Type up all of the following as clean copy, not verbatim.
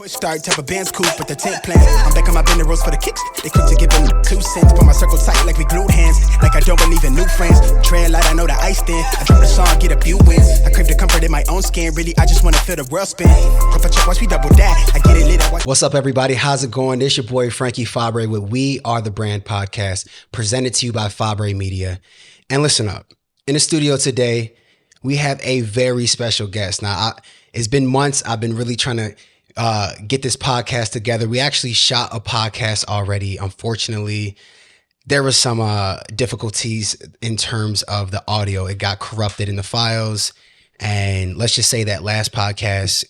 Push start type of band's cool, but the tent plans. I'm back on my bender rolls for the kicks. They quick to give them 2 cents. Put my circle tight like we glued hands. Like I don't believe in new friends. Trail light, I know the ice in. I drop the song, get a few wins. I crave the comfort in my own skin. Really, I just wanna feel the world spin. If I check, watch we double that. I get it lit. What's up, everybody? How's it going? This your boy Frankie Fabre with We Are the Brand podcast, presented to you by Fabre Media. And listen up. In the studio today, we have a very special guest. Now, it's been months. I've been really trying to get this podcast together. We actually shot a podcast already. Unfortunately, there was some difficulties in terms of the audio. It got corrupted in the files. And let's just say that last podcast,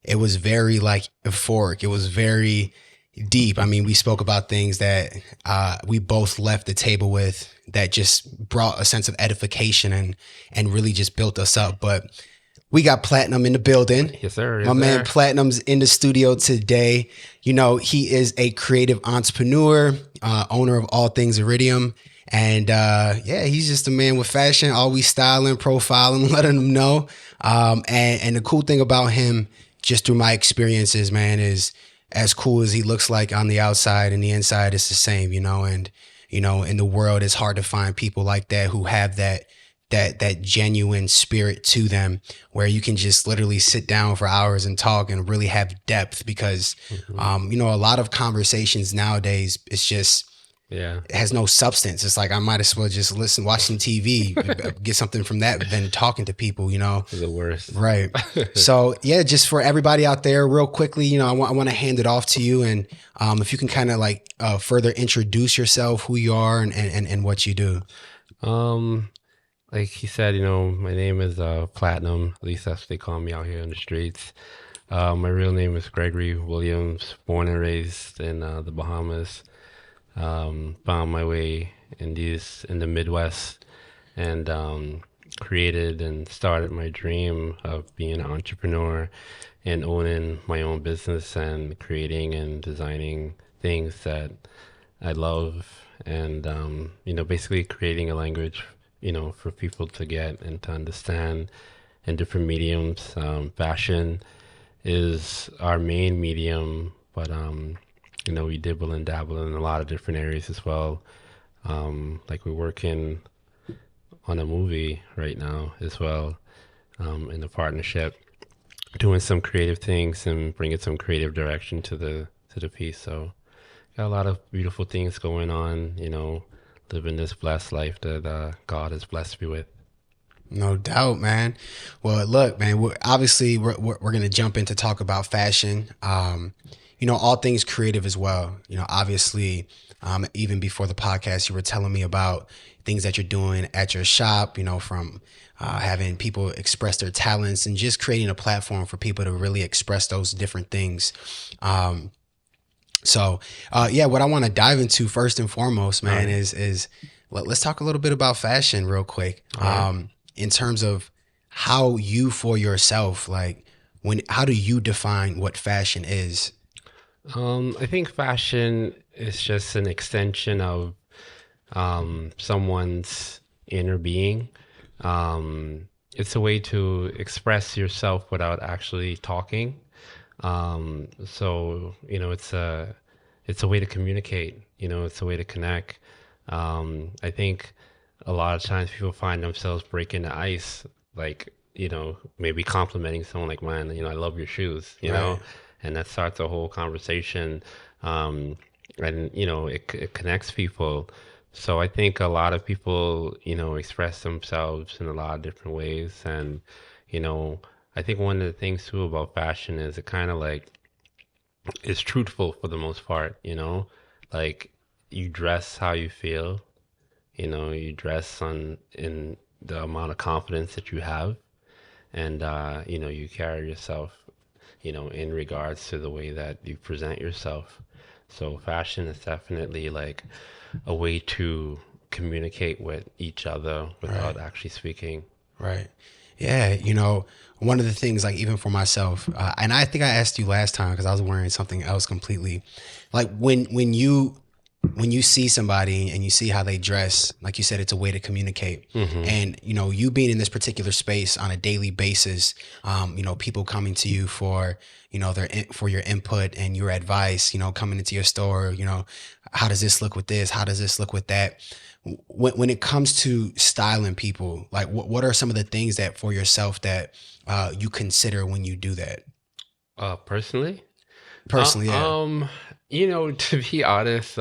it was very euphoric. It was very deep. I mean, we spoke about things that we both left the table with that just brought a sense of edification and really just built us up. But we got Platinum in the building. Yes, sir. Yes, My man Platinum's in the studio today. You know, he is a creative entrepreneur, owner of all things Iridium. And he's just a man with fashion, always styling, profiling, letting them know. And the cool thing about him, just through my experiences, man, is as cool as he looks like on the outside and the inside is the same, you know. And, you know, in the world, it's hard to find people like that who have that genuine spirit to them, where you can just literally sit down for hours and talk and really have depth, because, you know, a lot of conversations nowadays, it's just, it has no substance. It's like, I might as well just watch some TV, get something from that than talking to people, you know. The worst. Right. So yeah, just for everybody out there real quickly, you know, I want to hand it off to you. And if you can kind of further introduce yourself, who you are and what you do. Like he said, you know, my name is Platinum. At least that's what they call me out here in the streets. My real name is Gregory Williams, born and raised in the Bahamas. Found my way in the Midwest, and created and started my dream of being an entrepreneur and owning my own business and creating and designing things that I love, and you know, basically creating a language, you know, for people to get and to understand in different mediums. Fashion is our main medium, but you know, we dibble and dabble in a lot of different areas as well. Like we're working on a movie right now as well, in a partnership, doing some creative things and bringing some creative direction to the piece. So got a lot of beautiful things going on, you know, living this blessed life that God has blessed me with. No doubt, man. Well, look, man, we're going to jump in to talk about fashion. You know, all things creative as well. You know, obviously, even before the podcast, you were telling me about things that you're doing at your shop, you know, from having people express their talents and just creating a platform for people to really express those different things. So what I want to dive into first and foremost, man, is let's talk a little bit about fashion real quick. In terms of how you, for yourself, how do you define what fashion is? I think fashion is just an extension of someone's inner being. It's a way to express yourself without actually talking. So, you know, it's a way to communicate, you know, it's a way to connect. I think a lot of times people find themselves breaking the ice, like, you know, maybe complimenting someone like, man, you know, I love your shoes, you know, and that starts a whole conversation. And, you know, it connects people. So I think a lot of people, you know, express themselves in a lot of different ways. And, you know, I think one of the things too about fashion is it kind of like is truthful for the most part, you know, like you dress how you feel, you know, you dress in the amount of confidence that you have, and, you know, you carry yourself, you know, in regards to the way that you present yourself. So fashion is definitely like a way to communicate with each other without actually speaking. Right. Yeah, you know, one of the things, like, even for myself, and I think I asked you last time because I was wearing something else completely, like when you when you see somebody and you see how they dress, like you said, it's a way to communicate. And, you being in this particular space on a daily basis, people coming to you for, for your input and your advice, coming into your store, how does this look with this? How does this look with that? When it comes to styling people, like what are some of the things that for yourself that you consider when you do that? Personally, yeah. To be honest,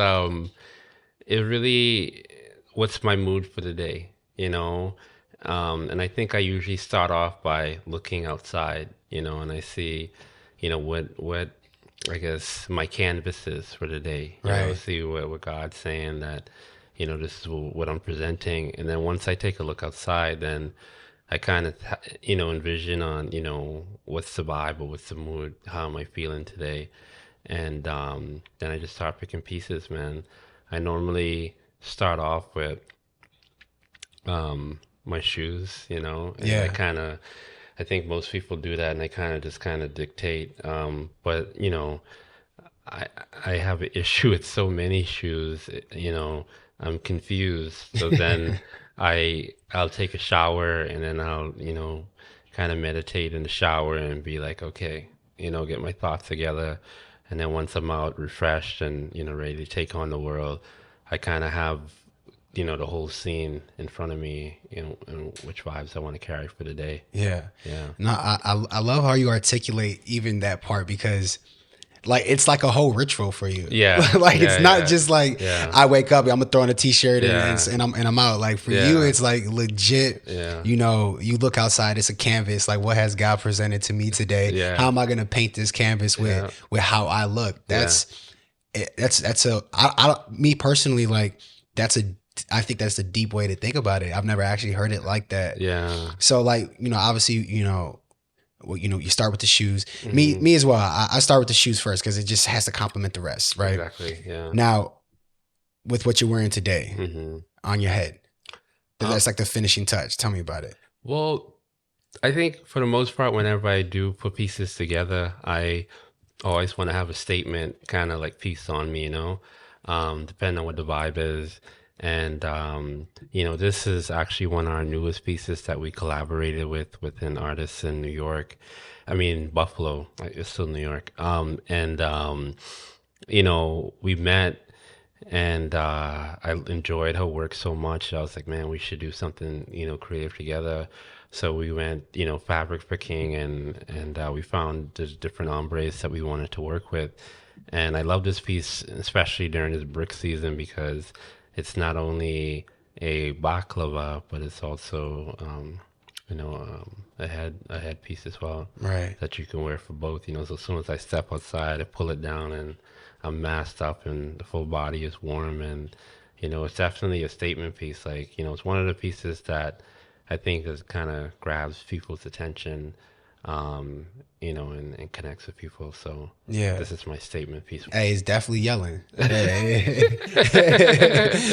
it really, what's my mood for the day, and I think I usually start off by looking outside, and I see, what I guess my canvas is for the day. Right. See what God's saying that, this is what I'm presenting. And then once I take a look outside, then I kind of, envision on, what's the vibe or what's the mood? How am I feeling today? And then I just start picking pieces, man. I normally start off with my shoes, and I think most people do that, and they kind of dictate. But I have an issue with so many shoes, I'm confused. So then I'll take a shower, and then I'll, kind of meditate in the shower and be like, okay, get my thoughts together. And then once I'm out refreshed and, ready to take on the world, I kind of have, the whole scene in front of me, and which vibes I want to carry for the day. Yeah. Yeah. No, I love how you articulate even that part, because like it's like a whole ritual for you. Yeah. It's not just like I wake up, I'm gonna throw on a t-shirt and I'm out. Like for you, it's like legit. Yeah. You look outside, it's a canvas. Like, what has God presented to me today? Yeah. How am I gonna paint this canvas with how I look? Me personally, like I think that's a deep way to think about it. I've never actually heard it like that. Yeah. So like, obviously, you start with the shoes. Me as well. I start with the shoes first because it just has to complement the rest, right? Exactly. Yeah. Now, with what you're wearing today on your head, that's like the finishing touch. Tell me about it. Well, I think for the most part, whenever I do put pieces together, I always want to have a statement kind of like piece on me, depending on what the vibe is. And, this is actually one of our newest pieces that we collaborated with an artist in New York. I mean, Buffalo, it's still New York. We met, and I enjoyed her work so much. I was like, man, we should do something, creative together. So we went, fabric picking, and we found the different ombres that we wanted to work with. And I love this piece, especially during this brick season, because it's not only a baklava, but it's also, a headpiece as well, right? That you can wear for both. So as soon as I step outside, I pull it down, and I'm masked up, and the full body is warm, and it's definitely a statement piece. Like, it's one of the pieces that I think is kind of grabs people's attention, and connects with people. So this is my statement piece. Hey, it's definitely yelling.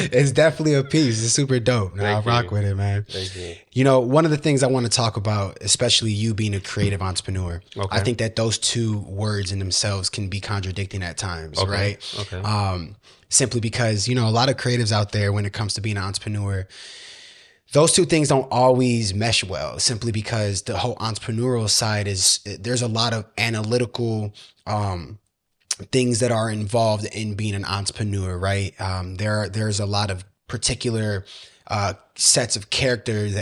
It's definitely a piece. It's super dope. I'll rock with it, man. Thank you. One of the things I want to talk about, especially you being a creative entrepreneur, I think that those two words in themselves can be contradicting at times, right? Okay. Simply because, a lot of creatives out there, when it comes to being an entrepreneur, those two things don't always mesh well, simply because the whole entrepreneurial side there's a lot of analytical things that are involved in being an entrepreneur, right? There's a lot of particular sets of characters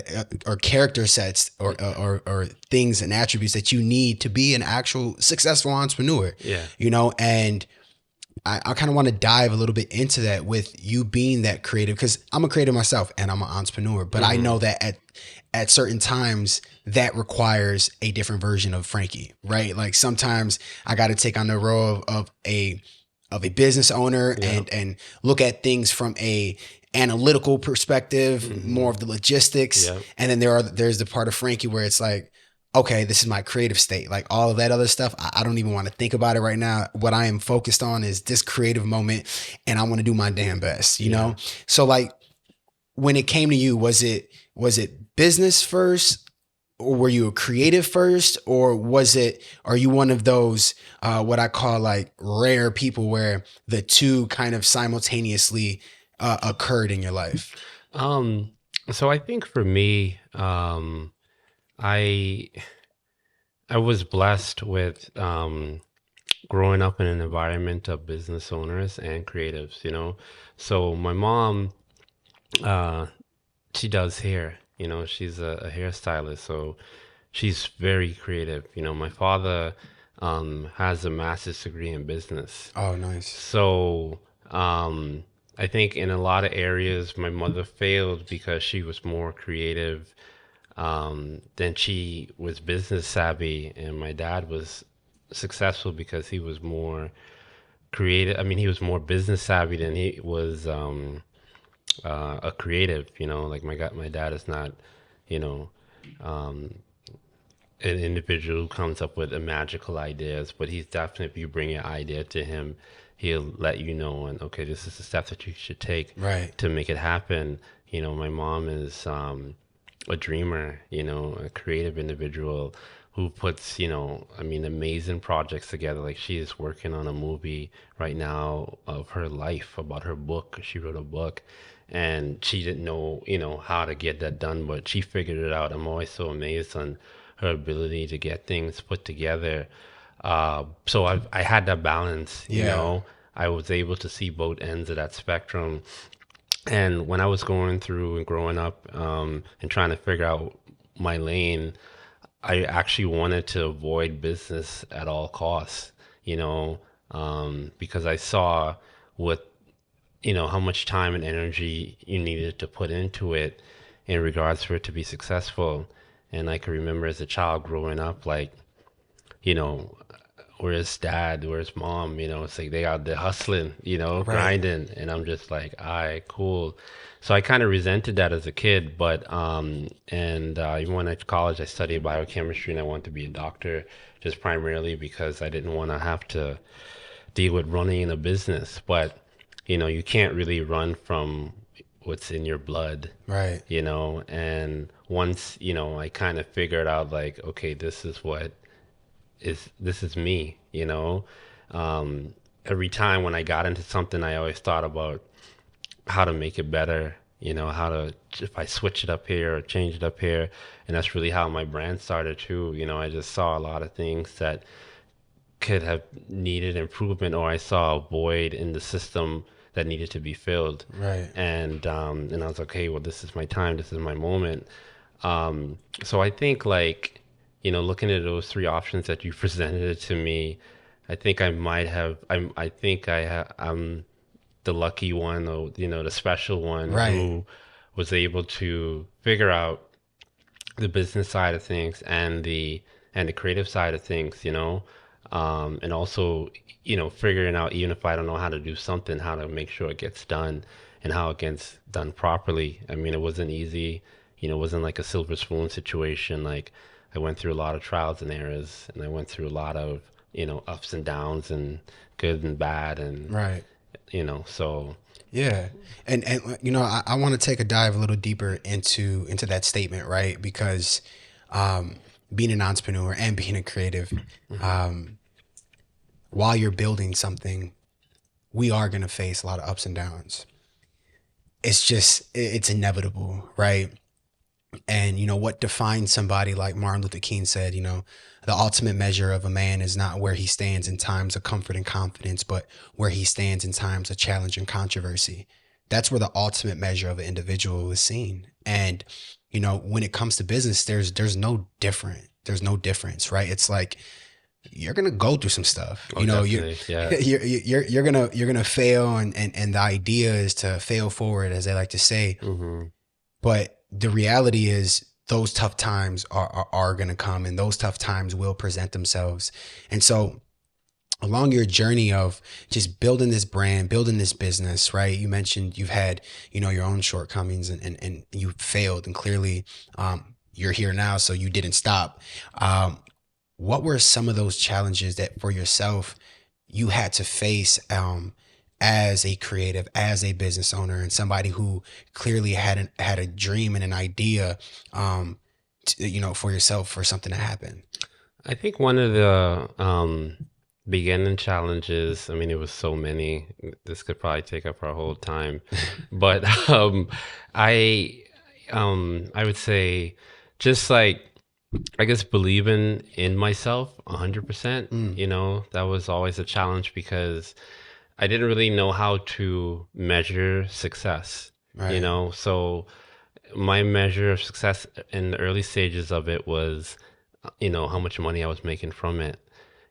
or character sets or things and attributes that you need to be an actual successful entrepreneur. Yeah. And I kind of want to dive a little bit into that with you being that creative, because I'm a creative myself and I'm an entrepreneur, but I know that at certain times that requires a different version of Frankie, right? Like sometimes I got to take on the role of a business owner and look at things from a analytical perspective, more of the logistics. And then there's the part of Frankie where it's like, okay, this is my creative state. Like all of that other stuff, I don't even want to think about it right now. What I am focused on is this creative moment, and I want to do my damn best, you know? So like when it came to you, was it business first? or were you a creative first, or are you one of those, what I call like rare people where the two kind of simultaneously occurred in your life? Um, so I think for me, I I was blessed with growing up in an environment of business owners and creatives, you know. So my mom, uh, she does hair, you know, she's a hairstylist, so she's very creative. You know, my father has a master's degree in business. Oh, nice. So I think in a lot of areas, my mother failed because she was more creative than she was business savvy, and my dad was successful because he was more creative. I mean, he was more business savvy than he was a creative. You know, like my dad is not, you know, um, an individual who comes up with magical ideas, but he's definitely, if you bring an idea to him, he'll let you know, and okay, this is the steps that you should take Right. to make it happen. You know, my mom is a dreamer, you know, a creative individual who puts, you know, I mean, amazing projects together. Like she is working on a movie right now of her life about her book. She wrote a book and she didn't know, you know, how to get that done, but she figured it out. I'm always so amazed on her ability to get things put together. So I had that balance, you Yeah. know, I was able to see both ends of that spectrum. And when I was going through and growing up and trying to figure out my lane, I actually wanted to avoid business at all costs, you know, because I saw what, you know, how much time and energy you needed to put into it in regards for it to be successful. And I can remember as a child growing up, like, you know, where's dad, where's mom, you know, it's like they out there hustling, you know, Right. grinding, and I'm just like, all right, cool. So I kind of resented that as a kid, but even when I went to college, I studied biochemistry and I wanted to be a doctor, just primarily because I didn't want to have to deal with running a business. But you know, you can't really run from what's in your blood, Right. you know. And once, you know, I kind of figured out like, okay, this is me, you know. Every time when I got into something, I always thought about how to make it better, you know, how to, if I switch it up here or change it up here. And that's really how my brand started too. You know, I just saw a lot of things that could have needed improvement, or I saw a void in the system that needed to be filled. Right. And I was like, okay, well, this is my time, this is my moment. So I think, like, you know, looking at those three options that you presented to me, I think I might have. I'm the lucky one, or you know, the special one Right. who was able to figure out the business side of things and the creative side of things, you know, and also, you know, figuring out, even if I don't know how to do something, how to make sure it gets done and how it gets done properly. I mean, it wasn't easy, you know, it wasn't like a silver spoon situation. Like I went through a lot of trials and errors, and I went through a lot of, you know, ups and downs and good and bad, and Right. you know, so Yeah. And you know, I want to take a dive a little deeper into that statement, right? Because being an entrepreneur and being a creative, while you're building something, we are going to face a lot of ups and downs. It's inevitable, right? And you know what defines somebody, like Martin Luther King said, you know, the ultimate measure of a man is not where he stands in times of comfort and confidence, but where he stands in times of challenge and controversy. That's where the ultimate measure of an individual is seen. And you know, when it comes to business, there's no different. There's no difference, right? It's like you're gonna go through some stuff. oh, You know, definitely, yeah. you're gonna fail, and the idea is to fail forward, as they like to say. Hmm. But the reality is those tough times are going to come, and those tough times will present themselves. And so along your journey of just building this brand, building this business, right? You mentioned you've had, you know, your own shortcomings, and you failed, and clearly you're here now, so you didn't stop. What were some of those challenges that for yourself you had to face as a creative, as a business owner, and somebody who clearly had a dream and an idea for yourself, for something to happen? I think one of the beginning challenges, I mean, it was so many. This could probably take up our whole time, but I I would say just like I guess believing in myself 100%. That was always a challenge because I didn't really know how to measure success. Right. So my measure of success in the early stages of it was, how much money I was making from it,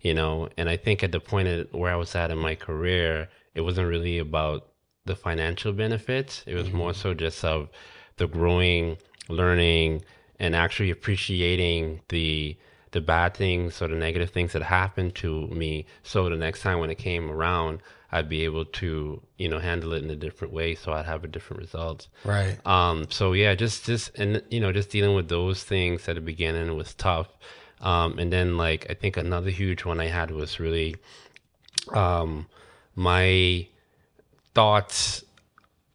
and I think at the point where I was at in my career, it wasn't really about the financial benefits. It was more so just of the growing, learning, and actually appreciating the bad things or the negative things that happened to me. So the next time when it came around, I'd be able to, handle it in a different way. So I'd have a different result. Right. So yeah, just and just dealing with those things at the beginning was tough. And then like I think another huge one I had was really my thoughts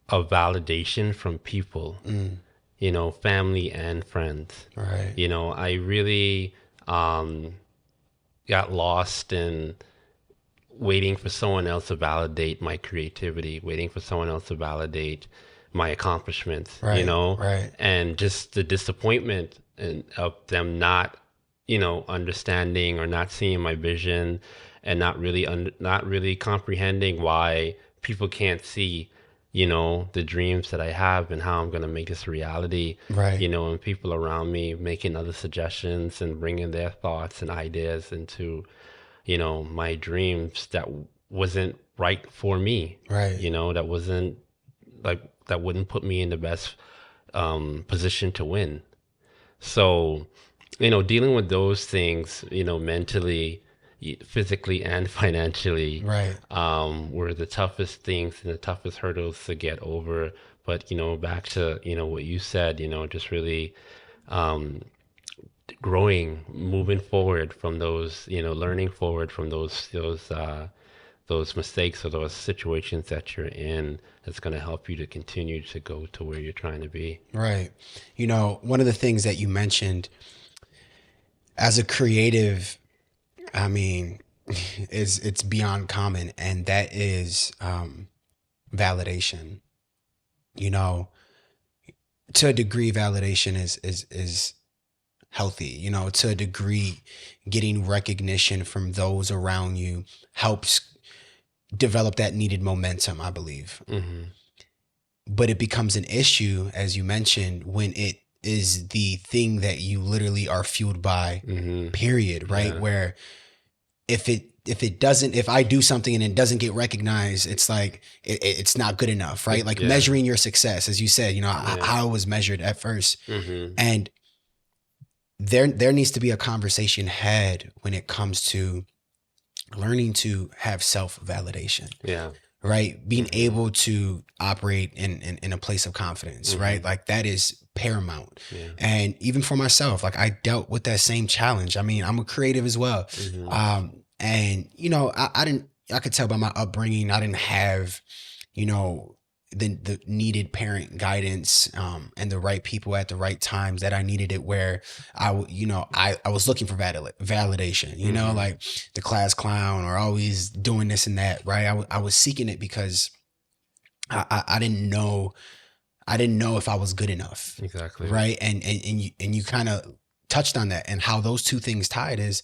of validation from people, family and friends. Right. I really got lost in waiting for someone else to validate my creativity, waiting for someone else to validate my accomplishments, Right. Right. and just the disappointment of them not, understanding or not seeing my vision and not really comprehending why people can't see, the dreams that I have and how I'm going to make this a reality, Right. And people around me making other suggestions and bringing their thoughts and ideas into, my dreams that wasn't right for me, Right. that wasn't like, that wouldn't put me in the best position to win. So, dealing with those things, mentally, physically and financially, Right. were the toughest things and the toughest hurdles to get over. But, back to, what you said, just really growing, moving forward from those, learning forward from those mistakes or those situations that you're in, that's going to help you to continue to go to where you're trying to be. Right. One of the things that you mentioned as a creative, I mean, it's beyond common, and that is validation. To a degree, validation is healthy. To a degree, getting recognition from those around you helps develop that needed momentum, I believe. Mm-hmm. But it becomes an issue, as you mentioned, when it is the thing that you literally are fueled by, period, right? Yeah. Where if I do something and it doesn't get recognized, it's like, it's not good enough, right? Like measuring your success, as you said, how it was measured at first. And there needs to be a conversation had when it comes to learning to have self-validation. Yeah. Right. Being able to operate in a place of confidence, right? Like that is paramount. Yeah. And even for myself, like I dealt with that same challenge. I mean, I'm a creative as well. And I could tell by my upbringing, I didn't have, the needed parent guidance, and the right people at the right times that I needed it, where I was looking for validation, like the class clown or always doing this and that. Right. I was seeking it because I didn't know if I was good enough. Exactly. Right. And you kind of touched on that, and how those two things tied is,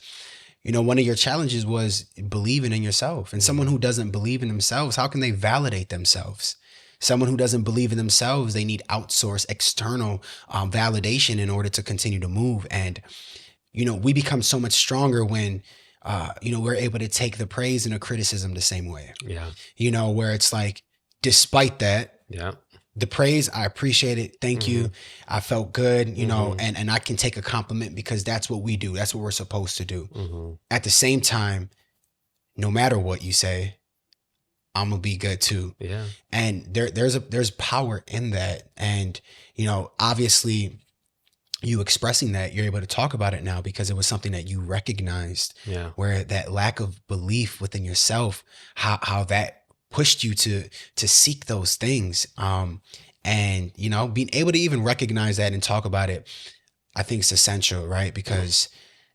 one of your challenges was believing in yourself. And someone who doesn't believe in themselves, how can they validate themselves? Someone who doesn't believe in themselves, they need outsource external validation in order to continue to move. And, we become so much stronger when, we're able to take the praise and the criticism the same way. Yeah. Where it's like, despite that, Yeah. the praise, I appreciate it. Thank you. I felt good, and I can take a compliment because that's what we do. That's what we're supposed to do. At the same time, no matter what you say, I'm gonna be good too. Yeah. And there's power in that. And, obviously you expressing that, you're able to talk about it now because it was something that you recognized. Yeah. Where that lack of belief within yourself, how that pushed you to seek those things. And, being able to even recognize that and talk about it, I think it's essential, right? Because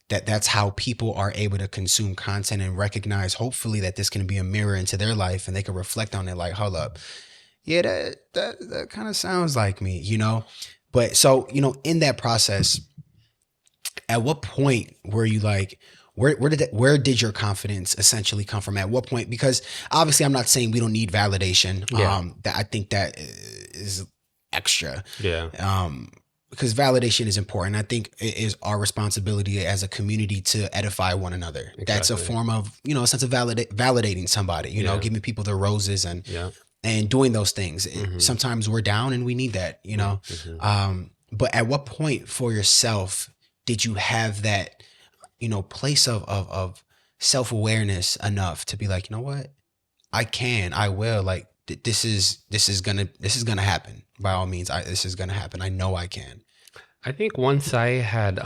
that's how people are able to consume content and recognize, hopefully, that this can be a mirror into their life and they can reflect on it like, hold up. Yeah, that kind of sounds like me, you know? But so, you know, in that process, at what point were you like, where did your confidence essentially come from? At what point? Because obviously I'm not saying we don't need validation. Yeah. That I think that is extra. Yeah. Because validation is important. I think it is our responsibility as a community to edify one another. Exactly. That's a form of, you know, a sense of validating somebody, you know, giving people the roses and doing those things. Sometimes we're down and we need that, you know. But at what point for yourself did you have that, you know, place of self-awareness enough to be like, you know what, I will, like, this is gonna happen by all means. This is gonna happen. I know I can. I think once I had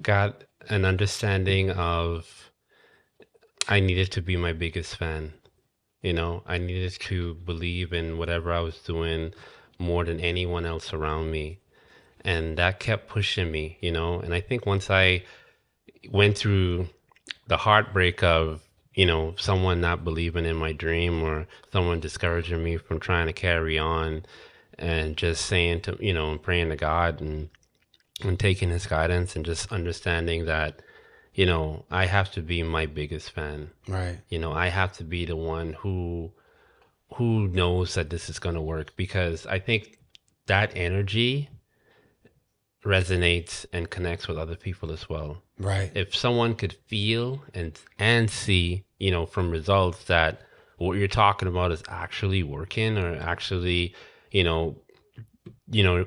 got an understanding of, I needed to be my biggest fan. You know, I needed to believe in whatever I was doing more than anyone else around me. And that kept pushing me, you know. And I think once I went through the heartbreak of, you know, someone not believing in my dream or someone discouraging me from trying to carry on, and just saying to, you know, and praying to God and taking his guidance and just understanding that, you know, I have to be my biggest fan. Right. You know, I have to be the one who knows that this is going to work, because I think that energy resonates and connects with other people as well. Right. If someone could feel and see, you know, from results that what you're talking about is actually working, or actually, you know,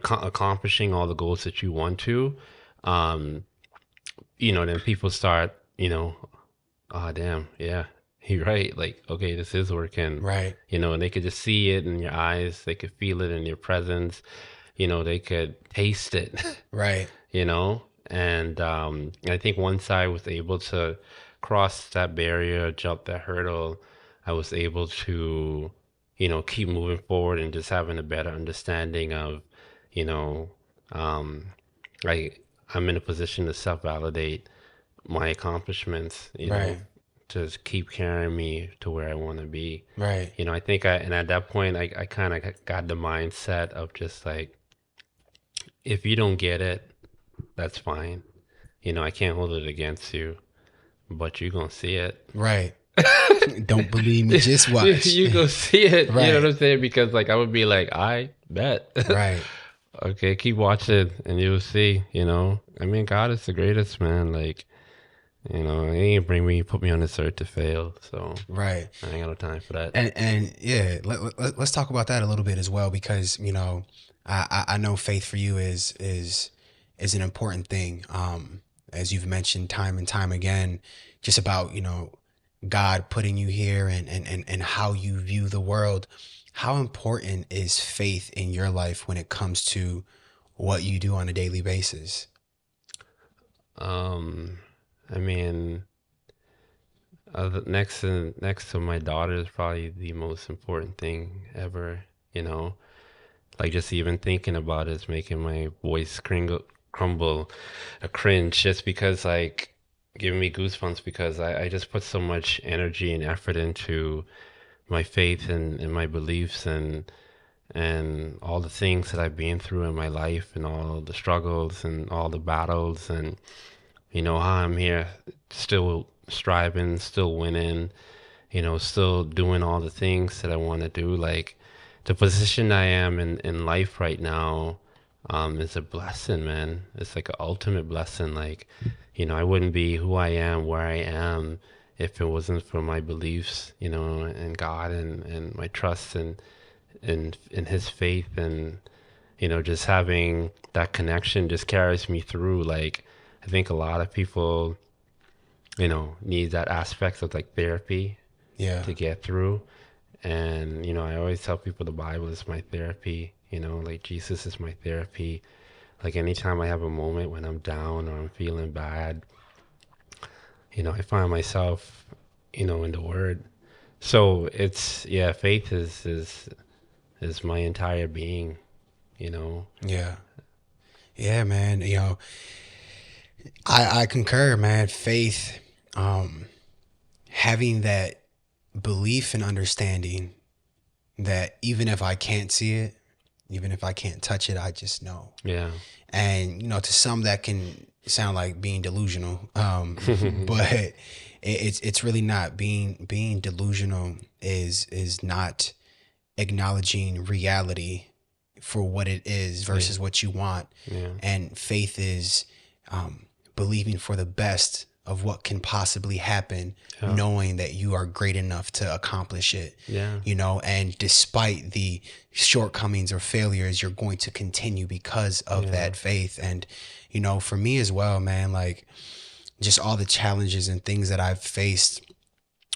accomplishing all the goals that you want to, you know, then people start, you know, oh damn, yeah, you're right. Like, okay, this is working. Right. You know, and they could just see it in your eyes. They could feel it in your presence. You know, they could taste it. Right. You know, and I think once I was able to cross that barrier, jump that hurdle, I was able to, you know, keep moving forward and just having a better understanding of, you know, like, I'm in a position to self-validate my accomplishments, you know, to keep carrying me to where I want to be. Right. You know, I think and at that point, I kind of got the mindset of just like, if you don't get it, that's fine. You know, I can't hold it against you, but you're going to see it. Right. Don't believe me, just watch. You go see it. Right. You know what I'm saying? Because like, I would be like, I bet. Right. Okay, keep watching and you'll see, you know. I mean, God is the greatest, man. Like, you know, he ain't put me on this earth to fail. So right. I ain't got no time for that. And yeah, let's talk about that a little bit as well, because, you know, I know faith for you is an important thing. As you've mentioned time and time again, just about, you know, God putting you here and how you view the world. How important is faith in your life when it comes to what you do on a daily basis? I mean, next to my daughter is probably the most important thing ever, you know. Like, just even thinking about it is making my voice crumble, a cringe, just because, like, giving me goosebumps, because I just put so much energy and effort into my faith and my beliefs and all the things that I've been through in my life, and all the struggles and all the battles, and, you know, how I'm here still striving, still winning, you know, still doing all the things that I want to do. Like, the position I am in life right now is a blessing, man. It's like an ultimate blessing. Like, you know, I wouldn't be who I am, where I am, if it wasn't for my beliefs, you know, in God and my trust in his faith. And, you know, just having that connection just carries me through. Like, I think a lot of people, you know, need that aspect of like therapy to get through. And, you know, I always tell people the Bible is my therapy, you know, like Jesus is my therapy. Like, anytime I have a moment when I'm down or I'm feeling bad, you know, I find myself, you know, in the Word. So it's, yeah, faith is my entire being, you know. Yeah. Yeah, man. You know, I concur, man. Faith, having that belief and understanding that even if I can't see it, even if I can't touch it, I just know. Yeah. And you know, to some that can sound like being delusional, but it's really not. Being delusional is not acknowledging reality for what it is versus what you want. Yeah. And faith is believing for the best of what can possibly happen, knowing that you are great enough to accomplish it. Yeah. You know, and despite the shortcomings or failures, you're going to continue because of that faith. And, you know, for me as well, man, like just all the challenges and things that I've faced,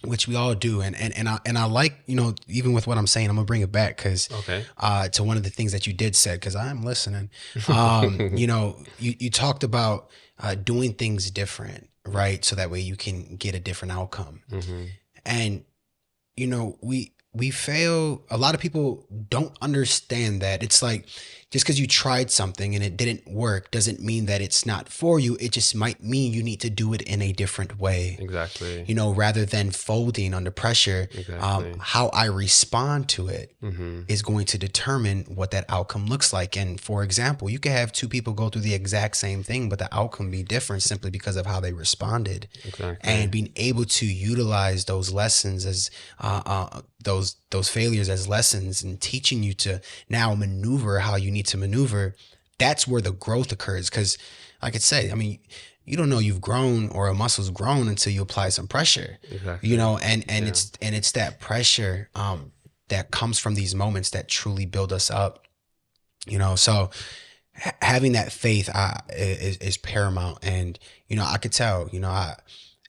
which we all do. And I like, you know, even with what I'm saying, I'm gonna bring it back because to one of the things that you did said, because I'm listening. You know, you talked about doing things different, right? So that way you can get a different outcome. And, you know, we fail. A lot of people don't understand that. It's like, just because you tried something and it didn't work doesn't mean that it's not for you. It just might mean you need to do it in a different way. Exactly. You know, rather than folding under pressure, how I respond to it is going to determine what that outcome looks like. And for example, you could have two people go through the exact same thing, but the outcome be different simply because of how they responded. And being able to utilize those lessons as those failures as lessons and teaching you to now maneuver how you need to maneuver, that's where the growth occurs. Because like I said, I mean, you don't know you've grown or a muscle's grown until you apply some pressure. You know, and it's that pressure that comes from these moments that truly build us up. You know, so having that faith is paramount. And you know, I could tell, you know, I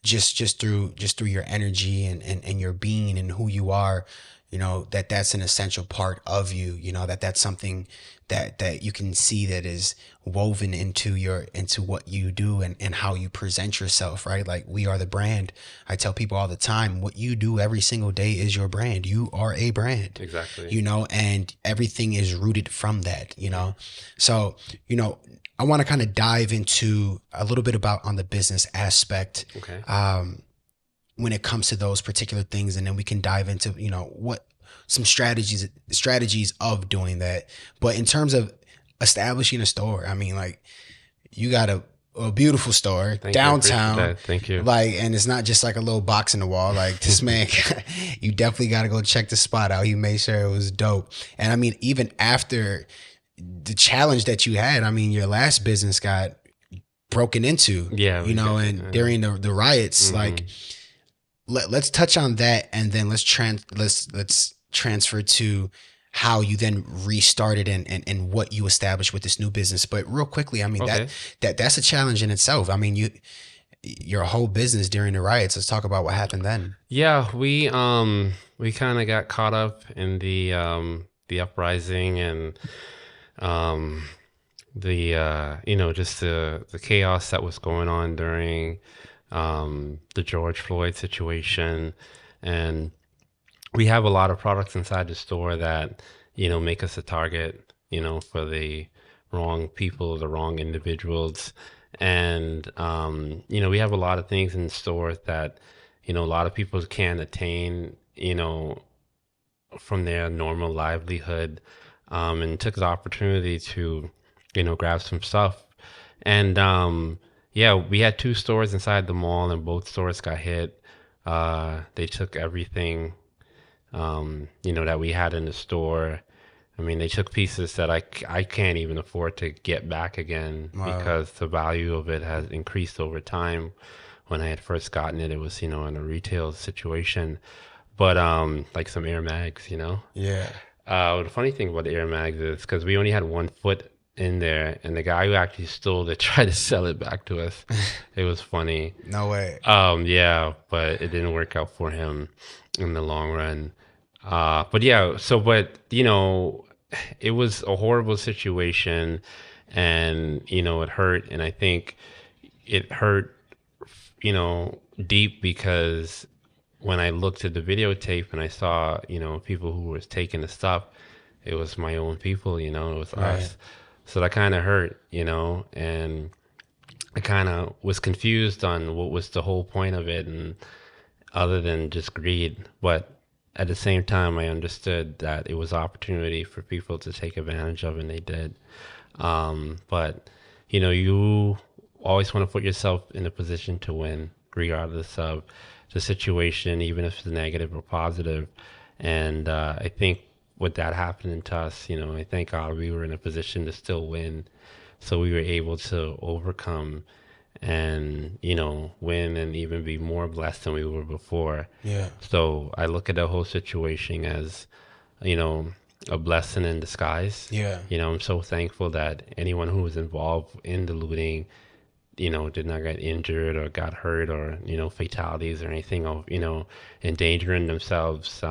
just through your energy and your being and who you are, you know, that's an essential part of you, you know, that's something that you can see that is woven into what you do and how you present yourself, right? Like, we are the brand. I tell people all the time, what you do every single day is your brand. You are a brand. Exactly. You know, and everything is rooted from that, you know? So, you know, I want to kind of dive into a little bit about on the business aspect. When it comes to those particular things, and then we can dive into, you know, what some strategies of doing that. But in terms of establishing a store, I mean, like, you got a beautiful store downtown. Thank you. Like, and it's not just like a little box in the wall. Like, this man, you definitely got to go check the spot out. He made sure it was dope. And I mean, even after the challenge that you had, I mean, your last business got broken into, you know, and during the riots, like, let's touch on that, and then let's transfer to how you then restarted and what you established with this new business. But real quickly, I mean, that's a challenge in itself. I mean, your whole business during the riots. Let's talk about what happened then. Yeah, we kind of got caught up in the uprising and you know, just the chaos that was going on during the George Floyd situation. And we have a lot of products inside the store that, you know, make us a target, you know, for the wrong people, the wrong individuals. And, you know, we have a lot of things in the store that, you know, a lot of people can't attain, you know, from their normal livelihood, and took the opportunity to, you know, grab some stuff. And, yeah, we had 2 stores inside the mall, and both stores got hit. They took everything, you know, that we had in the store. I mean, they took pieces that I can't even afford to get back again. Wow. Because the value of it has increased over time. When I had first gotten it, it was, you know, in a retail situation. But like some Air Mags, you know? Yeah. The funny thing about the Air Mags is because we only had 1 foot in there, and the guy who actually stole it tried to sell it back to us. It was funny. No way. Yeah, but it didn't work out for him in the long run. But yeah, but you know, it was a horrible situation, and you know, it hurt. And I think it hurt, you know, deep, because when I looked at the videotape and I saw, you know, people who was taking the stuff, it was my own people, you know, it was us. So that kind of hurt, and I kind of was confused on what was the whole point of it, and other than just greed. But at the same time, I understood that it was opportunity for people to take advantage of, and they did. But you always want to put yourself in a position to win, regardless of the situation, even if it's negative or positive. And I think with that happening to us, I thank God we were in a position to still win. So we were able to overcome and, win and even be more blessed than we were before. Yeah. So I look at the whole situation as, a blessing in disguise. Yeah. I'm so thankful that anyone who was involved in the looting, did not get injured or got hurt or, fatalities or anything of, endangering themselves,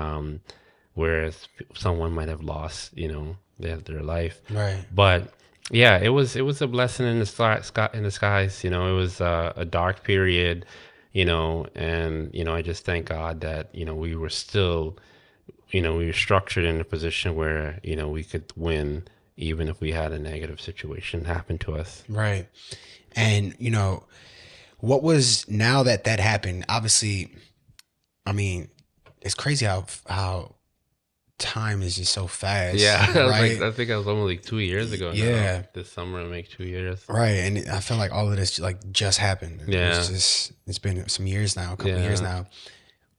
whereas someone might have lost, their life. Right. But yeah, it was a blessing in disguise. It was a dark period, and I just thank God that we were still, we were structured in a position where we could win even if we had a negative situation happen to us. Right. And what was, now that happened, obviously, I mean, it's crazy how time is just so fast. Yeah, right. I think that was almost like 2 years ago. Yeah. Now. This summer will make 2 years. Right. And I feel like all of this just happened. Yeah. It's been some years now, a couple years now.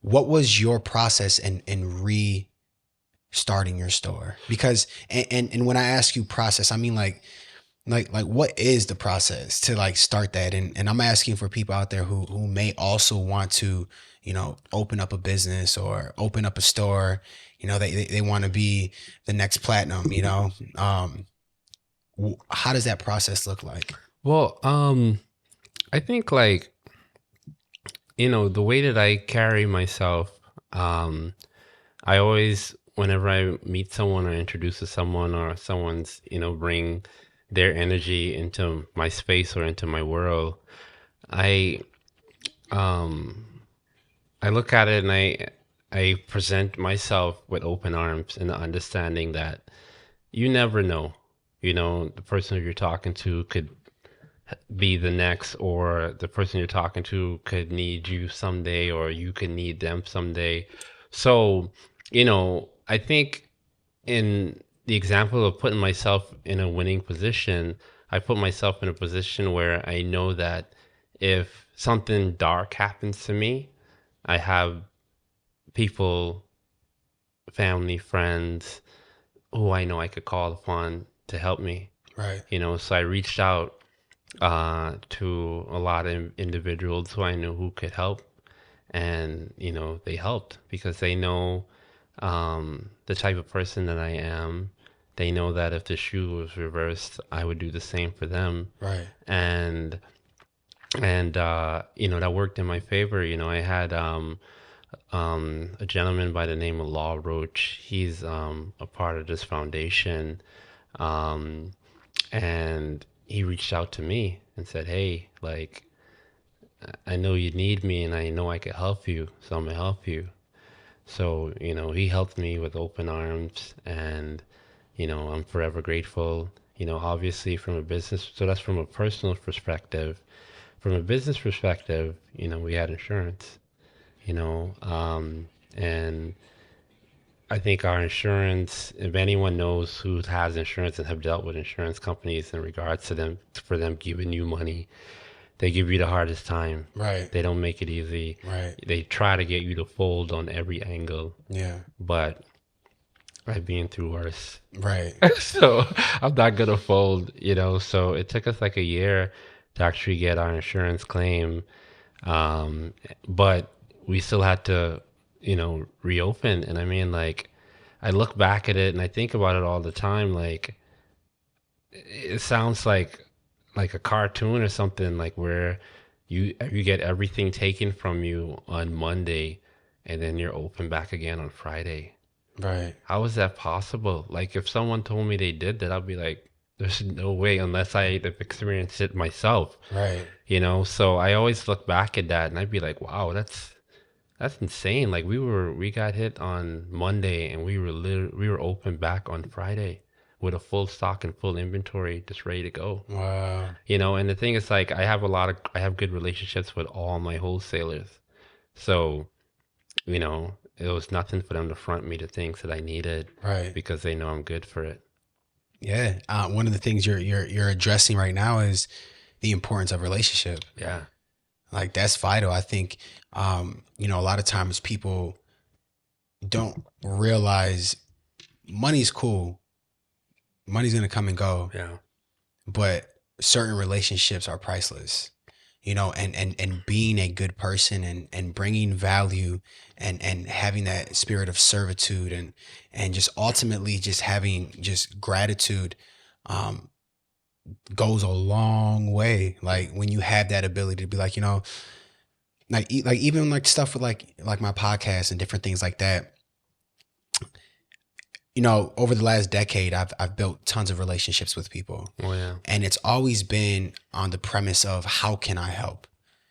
What was your process in restarting your store? Because, and when I ask you process, I mean like what is the process to start that? And I'm asking for people out there who may also want to, open up a business or open up a store. They want to be the next platinum, how does that process look like? Well, I think the way that I carry myself, I always, whenever I meet someone or introduce to someone or someone's, bring their energy into my space or into my world, I look at it and I present myself with open arms and the understanding that you never know, the person who you're talking to could be the next, or the person you're talking to could need you someday, or you could need them someday. So, I think in the example of putting myself in a winning position, I put myself in a position where I know that if something dark happens to me, I have people, family, friends who I know I could call upon to help me. Right. So I reached out to a lot of individuals who I knew who could help, and they helped because they know the type of person that I am. They know that if the shoe was reversed, I would do the same for them. Right. And that worked in my favor. I had a gentleman by the name of Law Roach. He's a part of this foundation, and he reached out to me and said, "Hey, I know you need me, and I know I could help you, so I'm gonna help you." So he helped me with open arms, and I'm forever grateful. Obviously from a business, so that's from a personal perspective. From a business perspective, we had insurance, and I think our insurance, if anyone knows who has insurance and have dealt with insurance companies in regards to them, for them giving you money, they give you the hardest time. Right. They don't make it easy. Right. They try to get you to fold on every angle. Yeah. But I've been through worse. Right. So I'm not going to fold, So it took us like a year to actually get our insurance claim. But we still had to, reopen. And I mean, I look back at it and I think about it all the time. It sounds like a cartoon or something, where you get everything taken from you on Monday and then you're open back again on Friday. Right. How is that possible? If someone told me they did that, I'd be like, there's no way, unless I have experienced it myself. Right. So I always look back at that and I'd be like, wow, that's insane. We got hit on Monday and we were open back on Friday. with a full stock and full inventory just ready to go. Wow. And the thing is, like, I have good relationships with all my wholesalers. So, it was nothing for them to front me the things that I needed, Right. because they know I'm good for it. Yeah. One of the things you're addressing right now is the importance of relationship. Yeah. Like, that's vital. I think, a lot of times people don't realize money's cool. Money's going to come and go. Yeah. But certain relationships are priceless, and being a good person and bringing value and having that spirit of servitude and just ultimately just having just gratitude, goes a long way. Like, when you have that ability to be like, like even like stuff with like my podcast and different things like that. Over the last decade, I've built tons of relationships with people. Oh, yeah. And it's always been on the premise of, how can I help?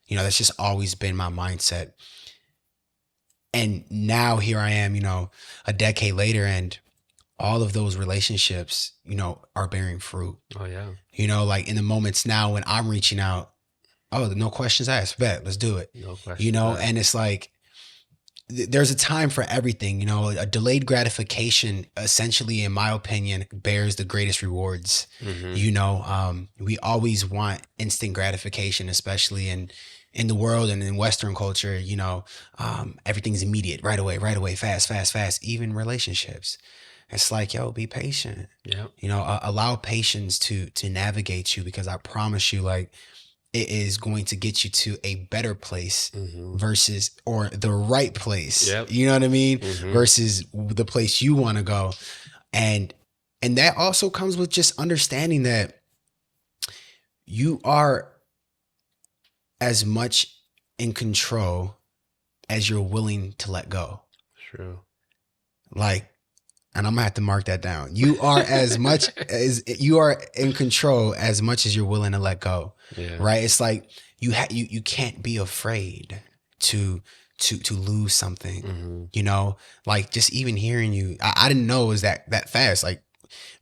That's just always been my mindset. And now here I am, a decade later, and all of those relationships, are bearing fruit. Oh, yeah. Like in the moments now when I'm reaching out, oh, no questions asked, bet, let's do it. No questions asked. And it's like, there's a time for everything. A delayed gratification, essentially, in my opinion, bears the greatest rewards. Mm-hmm. We always want instant gratification, especially in the world and in Western culture. Everything's immediate, right away, fast. Even relationships, it's like, yo, be patient. Yeah. Allow patience to navigate you, because I promise you, like, it is going to get you to a better place, mm-hmm. versus, or the right place. Yep. You know what I mean? Mm-hmm. Versus the place you want to go. And that also comes with just understanding that you are as much in control as you're willing to let go. True. Like, and I'm gonna have to mark that down. You are as much as you are in control as much as you're willing to let go. Yeah. Right. It's like you can't be afraid to lose something. Mm-hmm. Like, just even hearing you, I didn't know it was that fast. Like,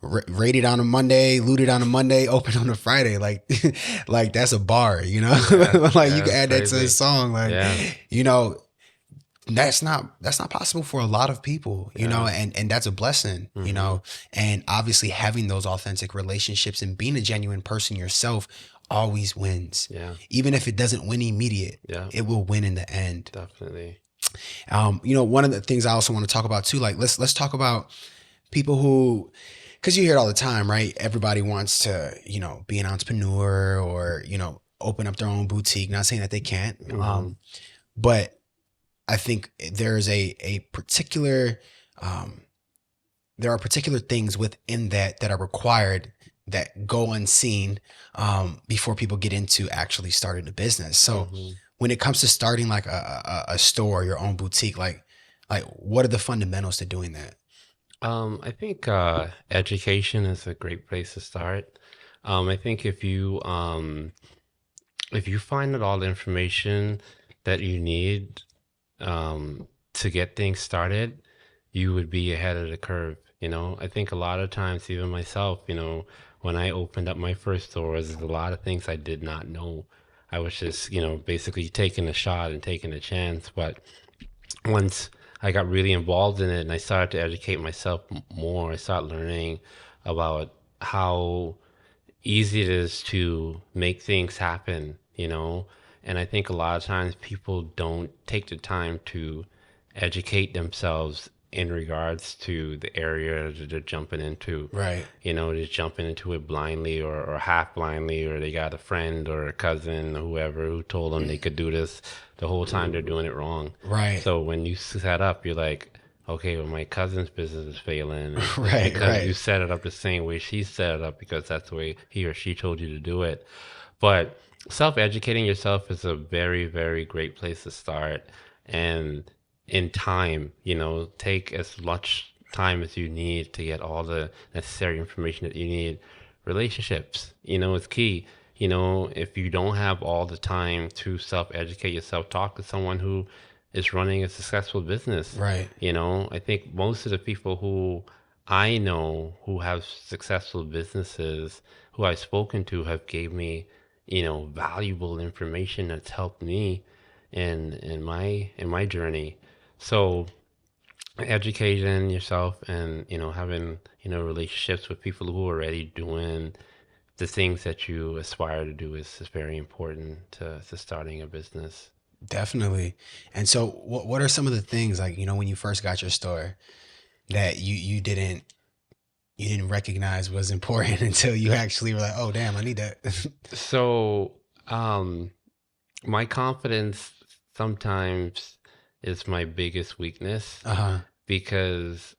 rated on a Monday, looted on a Monday, open on a Friday. Like, like that's a bar. Yeah, like, yeah, you can add crazy. that to a song. Like, yeah. That's not possible for a lot of people, and that's a blessing, Mm-hmm. and obviously having those authentic relationships and being a genuine person yourself always wins. Yeah. Even if it doesn't win immediate, it will win in the end. Definitely. One of the things I also want to talk about too, like, let's talk about people who, because you hear it all the time, right? Everybody wants to, be an entrepreneur or, open up their own boutique. Not saying that they can't, Mm-hmm. but I think there's a particular, there are particular things within that are required that go unseen, before people get into actually starting a business. So Mm-hmm. when it comes to starting like a store, your own boutique, like what are the fundamentals to doing that? I think education is a great place to start. I think if you find out all the information that you need to get things started, you would be ahead of the curve. I think a lot of times, even myself, when I opened up my first store, there's a lot of things I did not know. I was just, basically taking a shot and taking a chance. But once I got really involved in it and I started to educate myself more, I started learning about how easy it is to make things happen, And I think a lot of times people don't take the time to educate themselves in regards to the area that they're jumping into. Right. They're jumping into it blindly or half blindly, or they got a friend or a cousin or whoever who told them they could do this. The whole time they're doing it wrong. Right. So when you set up, you're like, okay, well, my cousin's business is failing. Right. Because you set it up the same way she set it up, because that's the way he or she told you to do it. But self-educating yourself is a very, very great place to start. And in time, take as much time as you need to get all the necessary information that you need. Relationships, is key. If you don't have all the time to self-educate yourself, talk to someone who is running a successful business. Right. I think most of the people who I know who have successful businesses who I've spoken to have gave me, valuable information that's helped me in my journey. So educating yourself and having relationships with people who are already doing the things that you aspire to do is very important to starting a business. Definitely. And so what are some of the things, like, when you first got your store, that you didn't recognize was important until you actually were like, oh damn, I need that. So my confidence sometimes is my biggest weakness, Uh-huh. because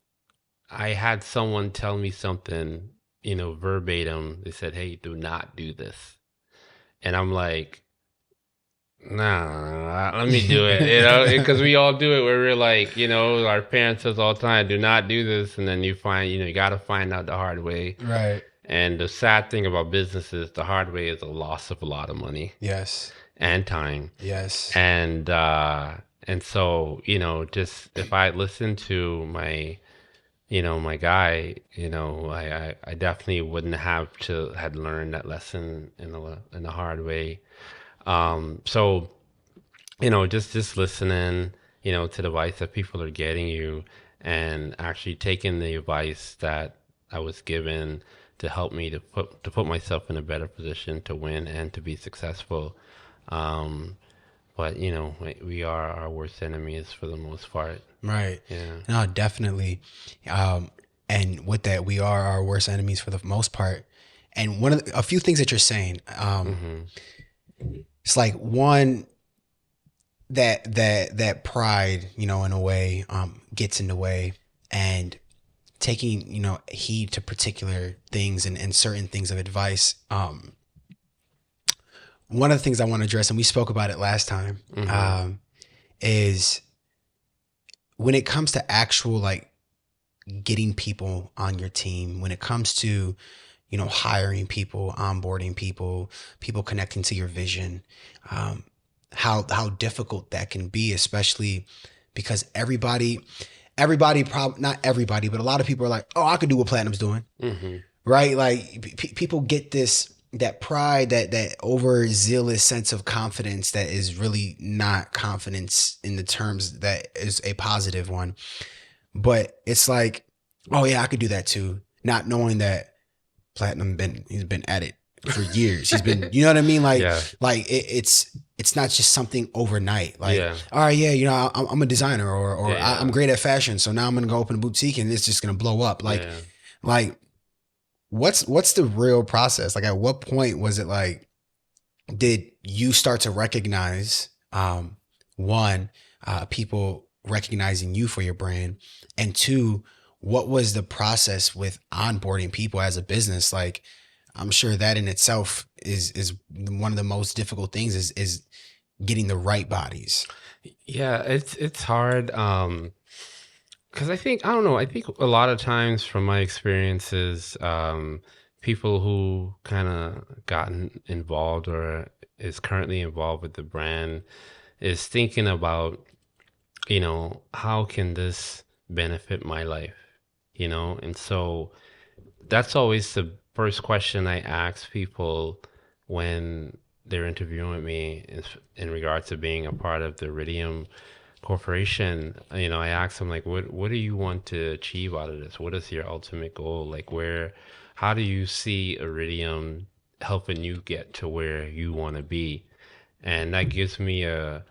I had someone tell me something, verbatim. They said, "Hey, do not do this." And I'm like, nah, let me do it, because we all do it where we're like, our parents says all the time, do not do this. And then you find, you got to find out the hard way. Right. And the sad thing about business is the hard way is a loss of a lot of money Yes. and time. Yes. And so, just if I listen to my guy, I definitely wouldn't have had learned that lesson in the hard way. So, just listening, to the advice that people are getting you, and actually taking the advice that I was given to help me to put myself in a better position to win and to be successful. But we are our worst enemies for the most part. Right. Yeah. No, definitely. And with that, we are our worst enemies for the most part. And a few things that you're saying, it's like, one, that pride, in a way, gets in the way, and taking, heed to particular things and certain things of advice. One of the things I want to address, and we spoke about it last time, is when it comes to actual, like, getting people on your team, when it comes to, hiring people, onboarding people, people connecting to your vision, how difficult that can be, especially because not everybody, but a lot of people are like, oh, I could do what Platinum's doing. Right? Like, people get that pride, that overzealous sense of confidence that is really not confidence in the terms that is a positive one. But it's like, oh yeah, I could do that too. Not knowing that Platinum he's been at it for years. He's been, you know what I mean? Like, Yeah. like it's not just something overnight. Like, Yeah. all right, yeah, I'm a designer, or Yeah. I'm great at fashion, so now I'm gonna go open a boutique and it's just gonna blow up. Like, Yeah. like, what's the real process? Like, at what point was it like, did you start to recognize, one, people recognizing you for your brand, and two, what was the process with onboarding people as a business? Like, I'm sure that in itself is one of the most difficult things, is getting the right bodies. Yeah, it's hard. Because I don't know, I think a lot of times from my experiences, people who kind of gotten involved or is currently involved with the brand is thinking about, how can this benefit my life? And so that's always the first question I ask people when they're interviewing with me in regards to being a part of the Iridium Corporation. I ask them, like, what do you want to achieve out of this? What is your ultimate goal? Like, how do you see Iridium helping you get to where you want to be? And that gives me a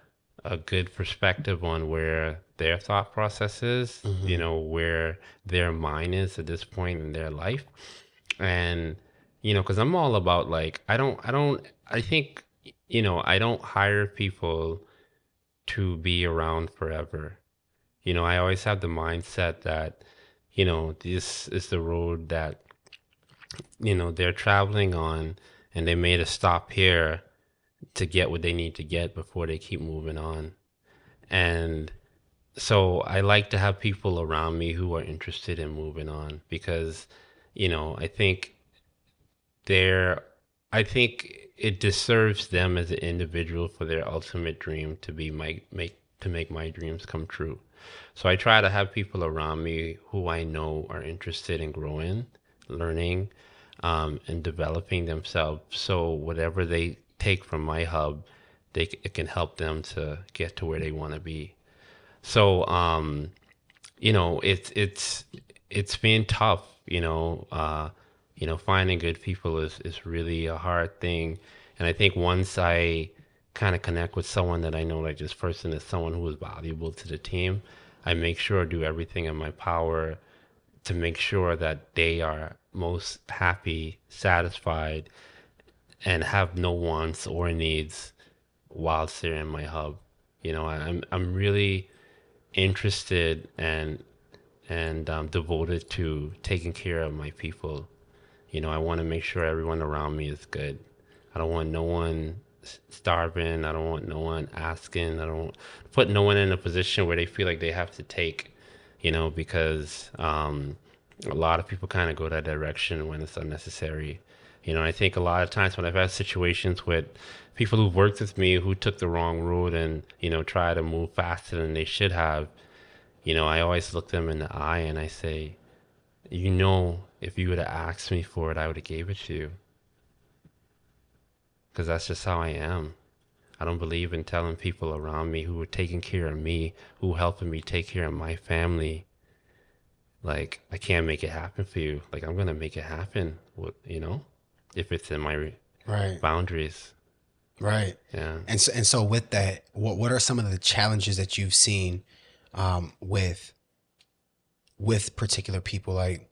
good perspective on where their thought process is, where their mind is at this point in their life. And, because I'm all about, like, I think, I don't hire people to be around forever. I always have the mindset that, this is the road that, they're traveling on, and they made a stop here to get what they need to get before they keep moving on. And so I like to have people around me who are interested in moving on, because, I think I think it deserves them as an individual for their ultimate dream to be to make my dreams come true. So I try to have people around me who I know are interested in growing, learning, and developing themselves. So whatever they take from my hub, it can help them to get to where they want to be. So it's been tough. Finding good people is really a hard thing. And I think once I kind of connect with someone that I know, like this person is someone who is valuable to the team, I make sure I do everything in my power to make sure that they are most happy, satisfied, and have no wants or needs whilst they're in my hub. I'm really interested and devoted to taking care of my people. I want to make sure everyone around me is good. I don't want no one starving. I don't want no one asking. I don't put no one in a position where they feel like they have to take, because a lot of people kind of go that direction when it's unnecessary. I think a lot of times when I've had situations with people who've worked with me who took the wrong road and, try to move faster than they should have, I always look them in the eye and I say, if you would have asked me for it, I would have gave it to you. Because that's just how I am. I don't believe in telling people around me who are taking care of me, who are helping me take care of my family, like, I can't make it happen for you. Like, I'm going to make it happen, if it's in my boundaries. Right. Yeah. And so with that, what are some of the challenges that you've seen with particular people, like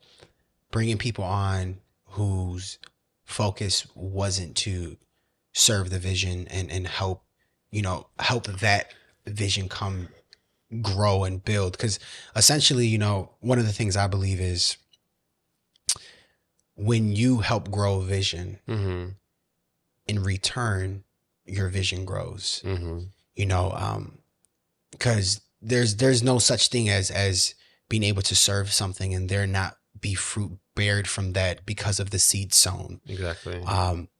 bringing people on whose focus wasn't to serve the vision and help that vision grow and build? Because essentially, one of the things I believe is when you help grow a vision, Mm-hmm. in return, your vision grows. Mm-hmm. Because there's no such thing as being able to serve something and there not be fruit bared from that because of the seed sown. Exactly.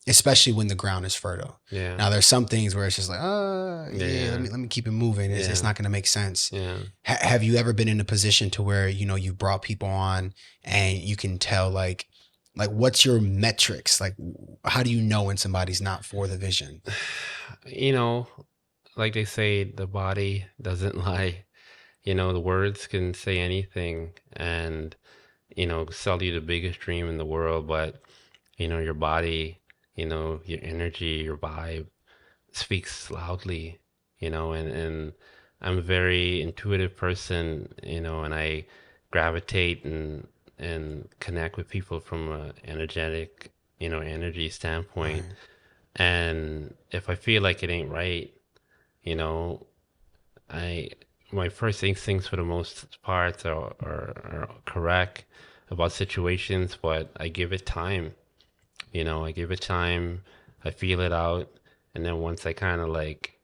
Especially when the ground is fertile. Yeah. Now there's some things where it's just like, let me keep it moving. It's not going to make sense. Yeah. Have you ever been in a position to where, you've brought people on and you can tell like what's your metrics? Like, how do you know when somebody's not for the vision? Like they say, the body doesn't lie. The words can say anything and, sell you the biggest dream in the world, but, your body, your energy, your vibe speaks loudly, and I'm a very intuitive person, and I gravitate and connect with people from a energetic, energy standpoint. Right. And if I feel like it ain't right, my first instincts for the most part are correct about situations, but I give it time. I give it time. I feel it out, and then once I kind of like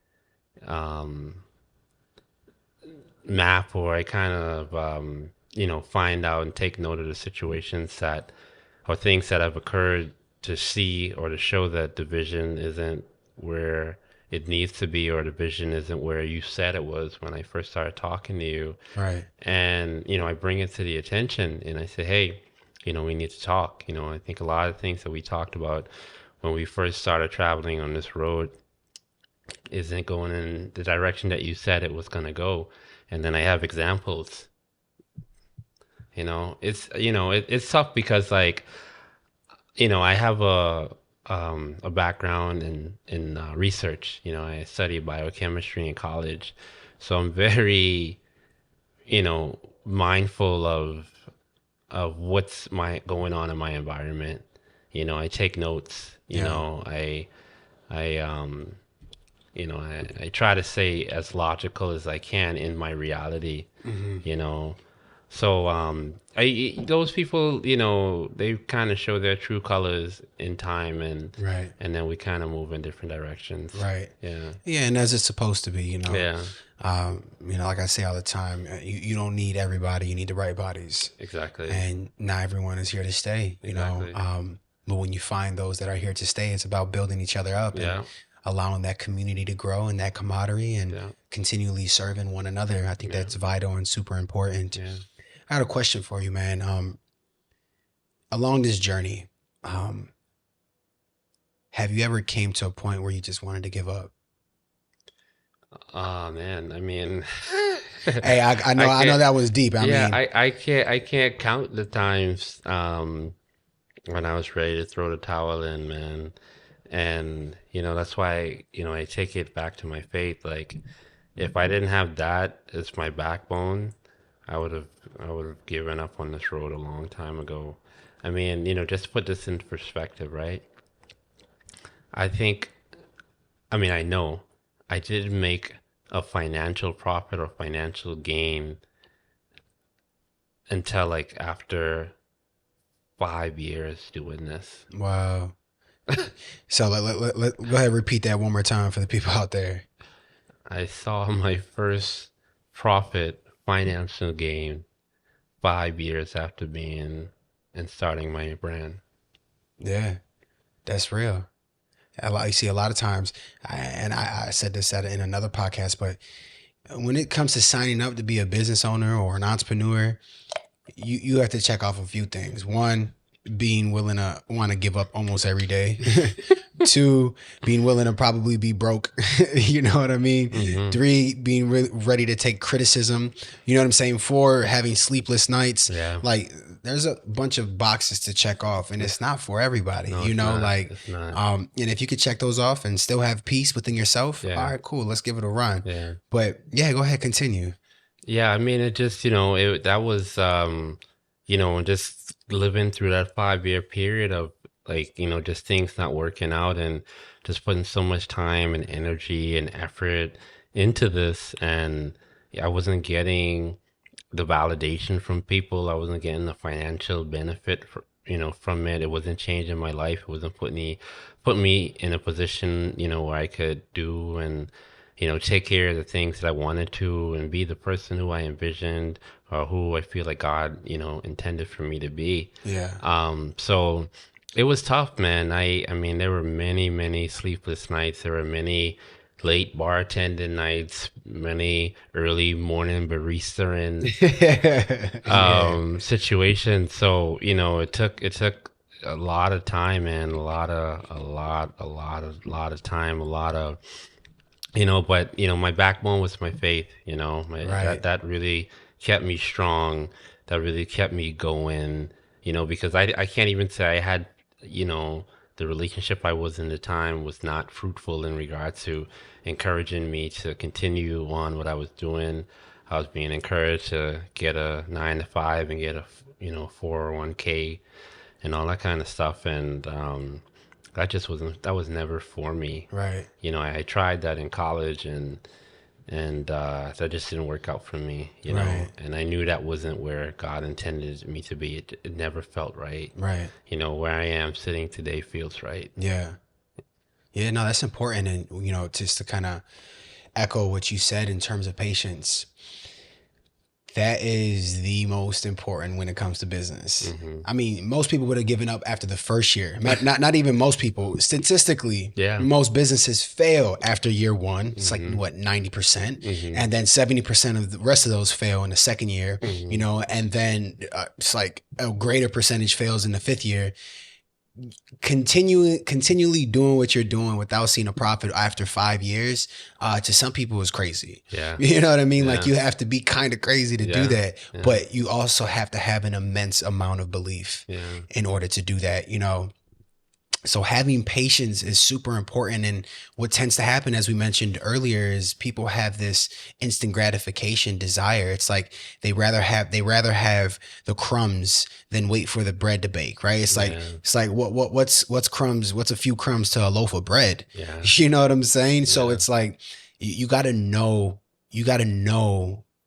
map, or I kind of find out and take note of the situations that or things that have occurred, to see or to show that the vision isn't where it needs to be, or the vision isn't where you said it was when I first started talking to you. Right. And, I bring it to the attention and I say, hey, we need to talk. I think a lot of things that we talked about when we first started traveling on this road isn't going in the direction that you said it was going to go. And then I have examples. It's tough because, like, I have a background in research. I studied biochemistry in college, so I'm very, mindful of what's going on in my environment. I take notes. I try to stay as logical as I can in my reality. Mm-hmm. So those people, they kind of show their true colors in time, and Right. and then we kind of move in different directions. Right. Yeah. Yeah, and as it's supposed to be, Yeah. Like I say all the time, you don't need everybody, you need the right bodies. Exactly. And not everyone is here to stay, Exactly. But when you find those that are here to stay, it's about building each other up. Yeah. allowing that community to grow and that camaraderie and continually serving one another. I think that's vital and super important. Yeah. I had a question for you, man. Along this journey, have you ever came to a point where you just wanted to give up? Oh man, I mean, Hey, I know that was deep. I mean, I can't count the times when I was ready to throw the towel in, man. And that's why I take it back to my faith. Like, if I didn't have that as my backbone, I would have given up on this road a long time ago. I mean, just to put this into perspective, right? I know I didn't make a financial profit or financial gain until like after 5 years doing this. wow. So let go ahead and repeat that one more time for the people out there. I saw my first profit financial gain 5 years after being and starting my brand. Yeah, that's real. You see a lot of times, I said this in another podcast, but when it comes to signing up to be a business owner or an entrepreneur, you have to check off a few things. One, being willing to want to give up almost every day. Two, being willing to probably be broke. You know what I mean? Mm-hmm. Three, being ready to take criticism. You know what I'm saying? Four, having sleepless nights. Yeah. Like, there's a bunch of boxes to check off, and it's not for everybody. No, you know, it's not. and if you could check those off and still have peace within yourself, all right, cool. Let's give it a run. Yeah. But yeah, go ahead, continue. Yeah, I mean, it just, that was, just living through that 5 year period of like, just things not working out and just putting so much time and energy and effort into this. And I wasn't getting the validation from people. I wasn't getting the financial benefit from it. It wasn't changing my life. It wasn't putting me in a position, where I could do and, take care of the things that I wanted to and be the person who I envisioned or who I feel like God, intended for me to be. Yeah. So it was tough, man. I mean, there were many, many sleepless nights. There were many late bartending nights, many early morning barista and situations. So, it took a lot of time and a lot of time, but my backbone was my faith, Right. that really kept me strong. That really kept me going, because I can't even say I had, the relationship I was in the time was not fruitful in regards to encouraging me to continue on what I was doing. I was being encouraged to get a 9 to 5 and get a 401k and all that kind of stuff. And that was never for me. Right. I tried that in college and that just didn't work out for me, Right. and I knew that wasn't where God intended me to be. It never felt right. Right. Where I am sitting today feels right. Yeah. Yeah, no, that's important. And, just to kind of echo what you said in terms of patience, that is the most important when it comes to business. Mm-hmm. I mean, most people would have given up after the first year. Not even most people. Statistically, most businesses fail after year one. It's like, 90%? Mm-hmm. And then 70% of the rest of those fail in the second year, and then it's like a greater percentage fails in the fifth year. Continually doing what you're doing without seeing a profit after 5 years, to some people is crazy. Yeah. You know what I mean? Yeah. Like, you have to be kind of crazy to do that, Yeah. but you also have to have an immense amount of belief in order to do that, So having patience is super important. And what tends to happen, as we mentioned earlier, is people have this instant gratification desire. It's like they rather have the crumbs than wait for the bread to bake, right? It's like what's crumbs? What's a few crumbs to a loaf of bread? Yeah. You know what I'm saying? So Yeah. it's like you gotta know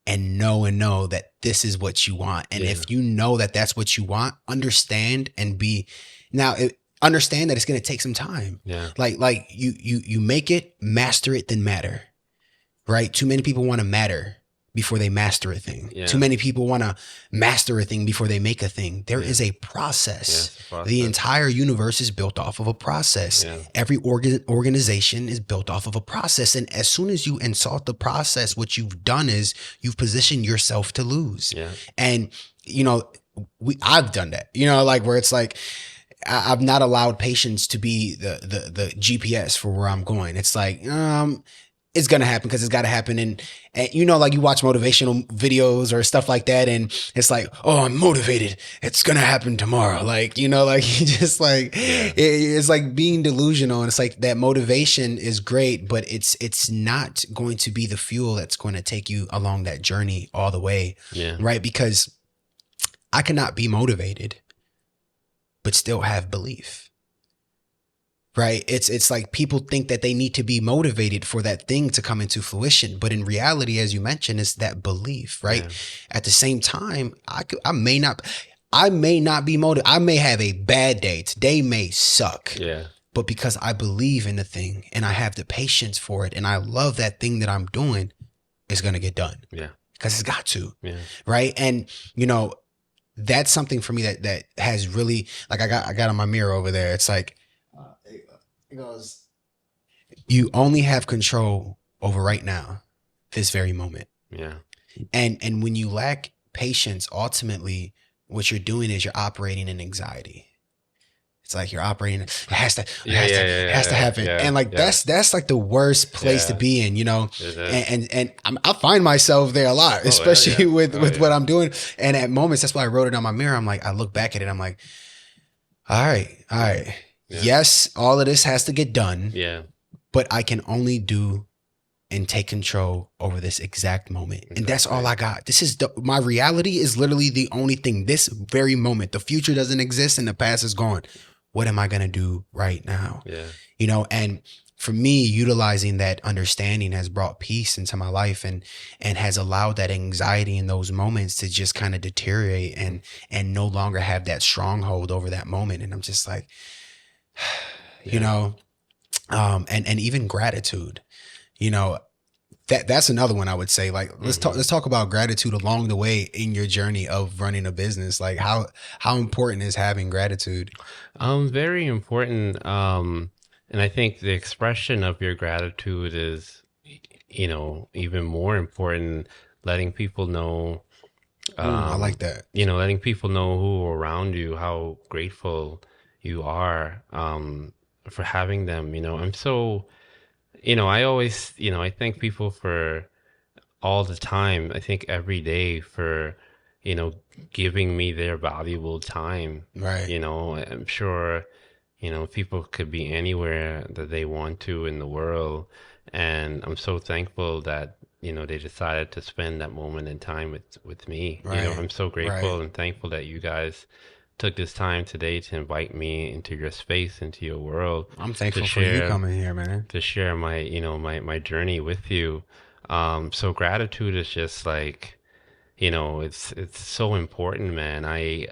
that this is what you want. And if you know that that's what you want, understand understand that it's going to take some time. Yeah. Like you make it, master it, then matter, right? Too many people want to matter, before they master a thing. Yeah. Too many people want to master a thing before they make a thing. There is a process. The entire universe is built off of a process. Yeah. Every organization is built off of a process. And as soon as you insult the process, what you've done is you've positioned yourself to lose. Yeah. And, you know, I've done that, you know, like where it's like, I've not allowed patience to be the GPS for where I'm going. It's like, it's going to happen because it's got to happen. And, you know, like you watch motivational videos or stuff like that. And it's like, oh, I'm motivated. It's going to happen tomorrow. Like, you know, like you just like, it's like being delusional. And it's like that motivation is great, but it's not going to be the fuel that's going to take you along that journey all the way. Yeah. Right. Because I cannot be motivated, but still have belief. Right. It's like people think that they need to be motivated for that thing to come into fruition. But in reality, as you mentioned, it's that belief. Right. Yeah. At the same time, I may not be motivated. I may have a bad day. Today may suck. Yeah. But because I believe in the thing and I have the patience for it and I love that thing that I'm doing, it's going to get done. Yeah. Because it's got to. Yeah. Right. And, you know, that's something for me that has really, like I got on my mirror over there. It's like, it goes, you only have control over right now, this very moment. Yeah. And when you lack patience, ultimately what you're doing is you're operating in anxiety. It's like you're operating, it has to happen. Yeah, and like, that's like the worst place to be in, you know? And I find myself there a lot, especially with what I'm doing. And at moments, that's why I wrote it on my mirror. I'm like, I look back at it. I'm like, all right. Yeah. Yes, all of this has to get done. Yeah. But I can only do and take control over this exact moment. Exactly. And that's all I got. This is my reality is literally the only thing, this very moment. The future doesn't exist and the past is gone. What am I going to do right now? Yeah. You know, and for me, utilizing that understanding has brought peace into my life and has allowed that anxiety in those moments to just kind of deteriorate and no longer have that stronghold over that moment. And I'm just like, you know, and even gratitude, you know, that's another one I would say, like, let's talk about gratitude along the way in your journey of running a business. Like how important is having gratitude? Very important. And I think the expression of your gratitude is, you know, even more important, letting people know. I like that. You know, letting people know who are around you, how grateful you are for having them. You know, I'm so, you know, I always, you know, I thank people for all the time. I think every day for, you know, giving me their valuable time. Right. You know, I'm sure, you know, people could be anywhere that they want to in the world. And I'm so thankful that, you know, they decided to spend that moment in time with me. Right. You know, I'm so grateful and thankful that you guys took this time today to invite me into your space, into your world. I'm thankful for you coming here, man. To share my, you know, my journey with you. So gratitude is just like, you know, it's so important, man. I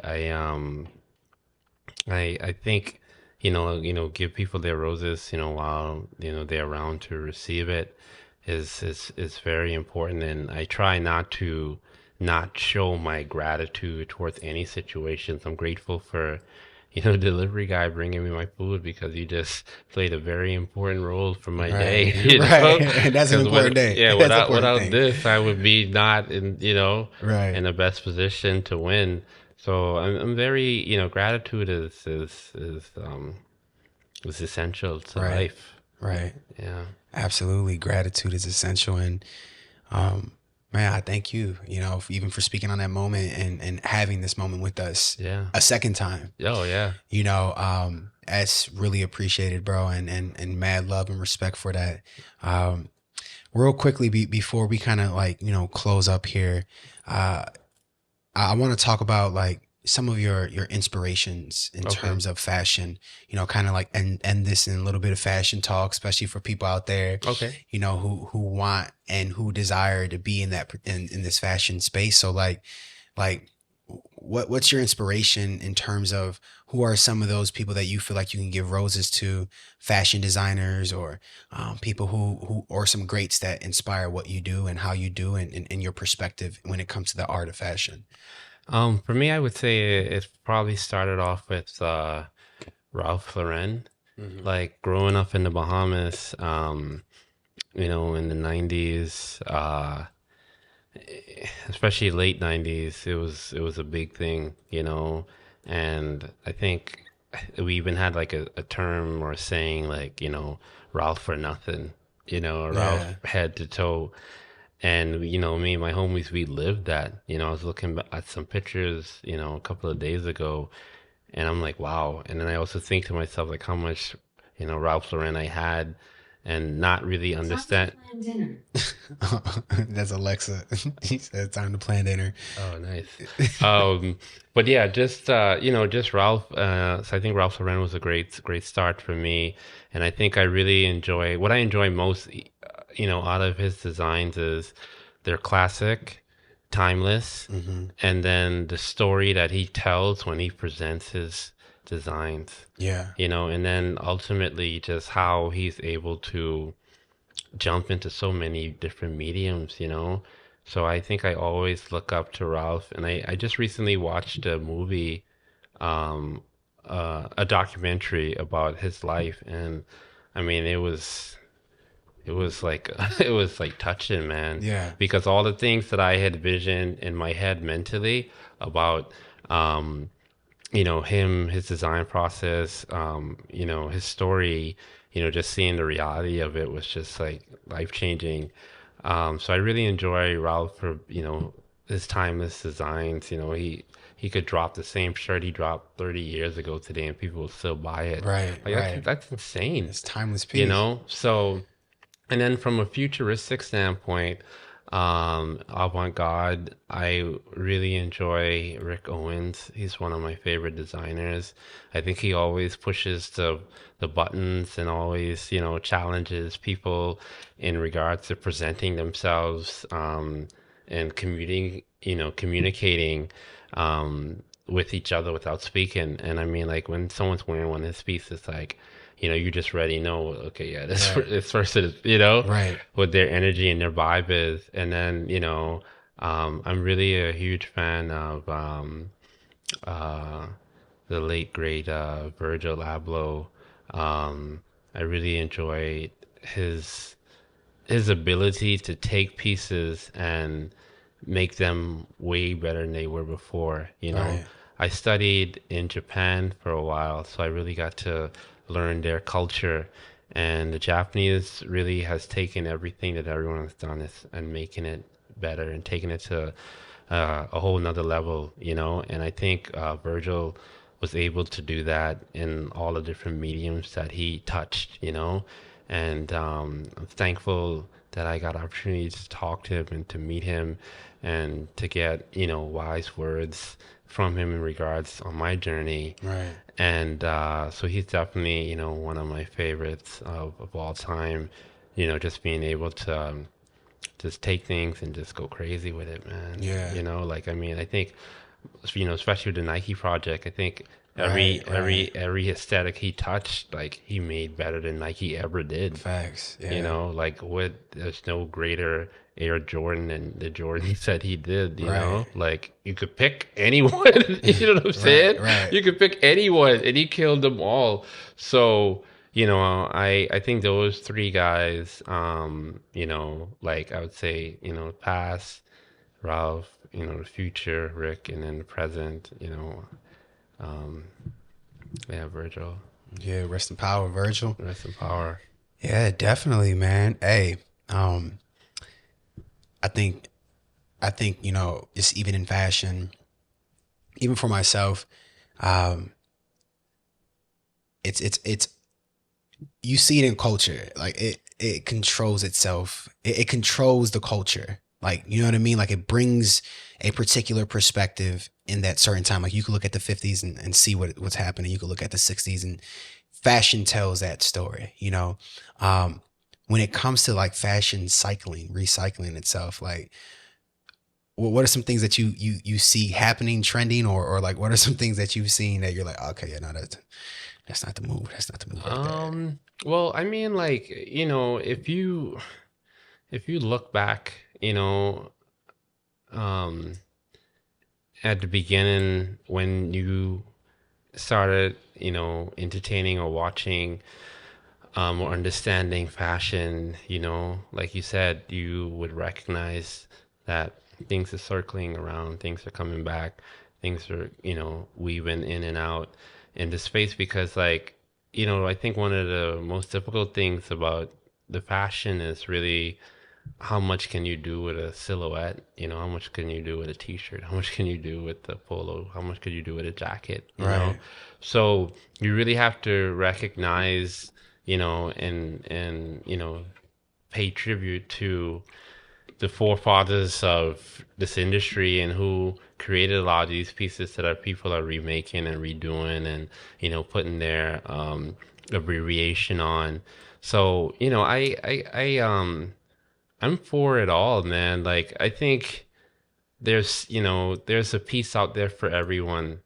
think, you know, give people their roses, you know, while, you know, they're around to receive it is very important. And I try not to show my gratitude towards any situations. I'm grateful for, you know, the delivery guy bringing me my food because he just played a very important role for my day. You know? And that's an important day. Yeah, without this, I would be not in, you know, in the best position to win. So I'm very, you know, gratitude is essential to life. Right. Yeah. Absolutely. Gratitude is essential. And, man, I thank you, you know, even for speaking on that moment and having this moment with us a second time. Oh, yeah. You know, that's really appreciated, bro. And mad love and respect for that. Real quickly, before we kind of like, you know, close up here, I want to talk about like some of your inspirations in terms of fashion, you know, kind of like end this in a little bit of fashion talk, especially for people out there, you know, who want and who desire to be in that in this fashion space. So like what's your inspiration in terms of who are some of those people that you feel like you can give roses to, fashion designers or people who or some greats that inspire what you do and how you do and your perspective when it comes to the art of fashion? For me, I would say it probably started off with Ralph Lauren. Mm-hmm. Like growing up in the Bahamas, in the 90s, especially late 90s, it was a big thing, and I think we even had like a term or a saying like, Ralph for nothing, Ralph Yeah. head to toe. And, me and my homies, we lived that. I was looking at some pictures, a couple of days ago, and I'm like, wow. And then I also think to myself, like, how much, Ralph Lauren I had and not really understand. That's Alexa. He said time to plan dinner. Oh, nice. But yeah, just Ralph. So I think Ralph Lauren was a great start for me. And I think I really enjoy what I enjoy most, out of his designs is they're classic, timeless, Mm-hmm. and then the story that he tells when he presents his designs, Yeah. and then ultimately just how he's able to jump into so many different mediums. So I think I always look up to Ralph, and I just recently watched a movie, a documentary about his life, and I mean it was like it was like touching, man. Yeah. Because all the things that I had visioned in my head mentally about him, his design process, his story, just seeing the reality of it was just like life changing. So I really enjoy Ralph for, his timeless designs. He could drop the same shirt he dropped 30 years ago today and people will still buy it. Right. Like Right. that's insane, It's timeless piece. So, and then from a futuristic standpoint, avant-garde, I really enjoy Rick Owens. He's one of my favorite designers. I think he always pushes the buttons and always, challenges people in regards to presenting themselves, and communicating with each other without speaking. And I mean, like when someone's wearing one of his pieces, like, you just already know, okay, yeah, this person is, Right. what their energy and their vibe is. And then, I'm really a huge fan of the late great Virgil Abloh. I really enjoy his ability to take pieces and make them way better than they were before. Right. I studied in Japan for a while, so I really got to learn their culture. And the Japanese really has taken everything that everyone has done and making it better and taking it to a whole nother level, And I think Virgil was able to do that in all the different mediums that he touched, And I'm thankful that I got opportunities to talk to him and to meet him and to get, wise words from him in regards on my journey. Right. And so he's definitely, one of my favorites of all time, just being able to just take things and just go crazy with it, man. Yeah. Like, I mean, I think, especially with the Nike project, I think Right. every aesthetic he touched, like he made better than Nike ever did. Facts. Yeah. Like there's no greater Air Jordan than the Jordan said he did, Right. like you could pick anyone, you know what I'm saying? Right. You could pick anyone and he killed them all. So, I think those three guys, like I would say, past, Ralph, the future, Rick, and then the present, yeah, Virgil. Yeah. Rest in power, Virgil. Rest in power. Yeah, definitely, man. Hey, I think, just even in fashion, even for myself, it's you see it in culture, like it controls itself. It controls the culture. Like, you know what I mean? Like it brings a particular perspective in that certain time. Like you could look at the 50s and see what's happening. You could look at the 60s and fashion tells that story, when it comes to like fashion recycling itself, like what are some things that you see happening, trending, or like what are some things that you've seen that you're like, okay, yeah, no, that's not the move. That's not the move right there. Well, I mean, like, if you look back, um, at the beginning when you started, entertaining or watching, or understanding fashion, like you said, you would recognize that things are circling around, things are coming back, things are, weaving in and out in the space because, like, I think one of the most difficult things about the fashion is really how much can you do with a silhouette? How much can you do with a t-shirt? How much can you do with the polo? How much could you do with a jacket? Right. So you really have to recognize, and pay tribute to the forefathers of this industry and who created a lot of these pieces that people are remaking and redoing and putting their abbreviation on. So I'm for it all, man. Like, I think there's a piece out there for everyone,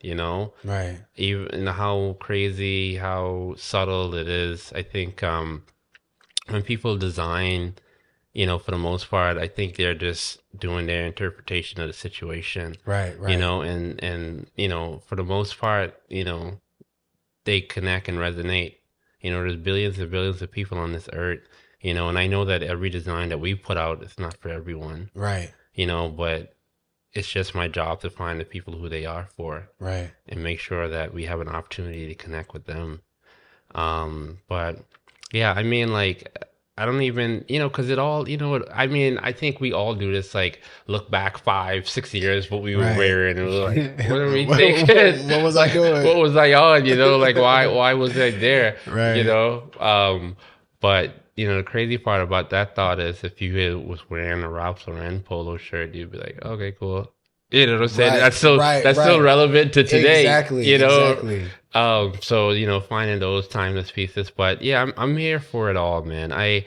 Right. even how crazy, how subtle it is. I think when people design, for the most part, I think they're just doing their interpretation of the situation. Right. And for the most part, they connect and resonate. There's billions and billions of people on this earth, and I know that every design that we put out is not for everyone. Right. But it's just my job to find the people who they are for. Right. And make sure that we have an opportunity to connect with them. But yeah, I mean, like, I don't even, because it all, I mean, I think we all do this, like, look back 5-6 years, what we were wearing, and we're like, what are we thinking? What was I doing? What was I on, like, why was I there? Right. But, the crazy part about that thought is if you was wearing a Ralph Lauren polo shirt, you'd be like, okay, cool. You know what I'm saying? Right, That's still relevant to today. Exactly. Exactly. So finding those timeless pieces, but yeah, I'm here for it all, man. I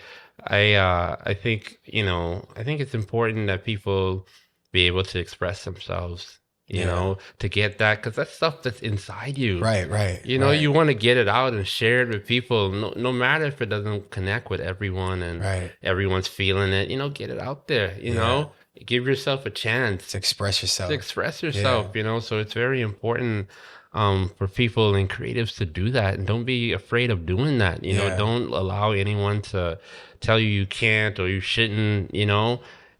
think I think it's important that people be able to express themselves. To get that, because that's stuff that's inside you. Right. You want to get it out and share it with people, no matter if it doesn't connect with everyone and everyone's feeling it. Get it out there. Give yourself a chance to express yourself. So it's very important for people and creatives to do that, and don't be afraid of doing that. Don't allow anyone to tell you can't or you shouldn't.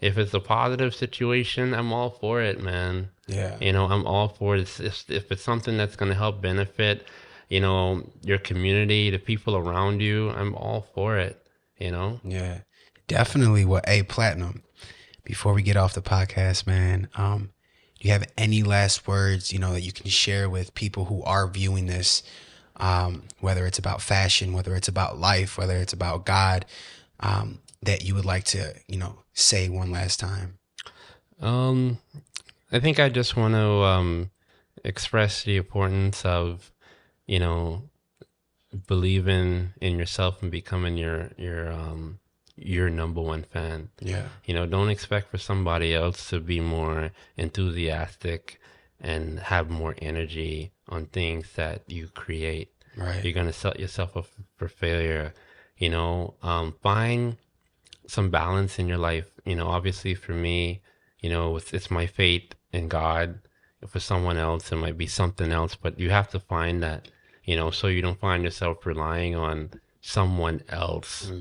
If it's a positive situation, I'm all for it, man. Yeah. I'm all for it. If it's something that's going to help benefit, your community, the people around you, I'm all for it, Yeah, definitely. Platinum, before we get off the podcast, man, do you have any last words, that you can share with people who are viewing this, whether it's about fashion, whether it's about life, whether it's about God, that you would like to, say one last time? I think I just want to express the importance of, believing in yourself and becoming your number one fan. Yeah. Don't expect for somebody else to be more enthusiastic and have more energy on things that you create. Right. You're going to set yourself up for failure. Find some balance in your life. Obviously for me, it's my faith in God. For someone else, it might be something else, but you have to find that, so you don't find yourself relying on someone else,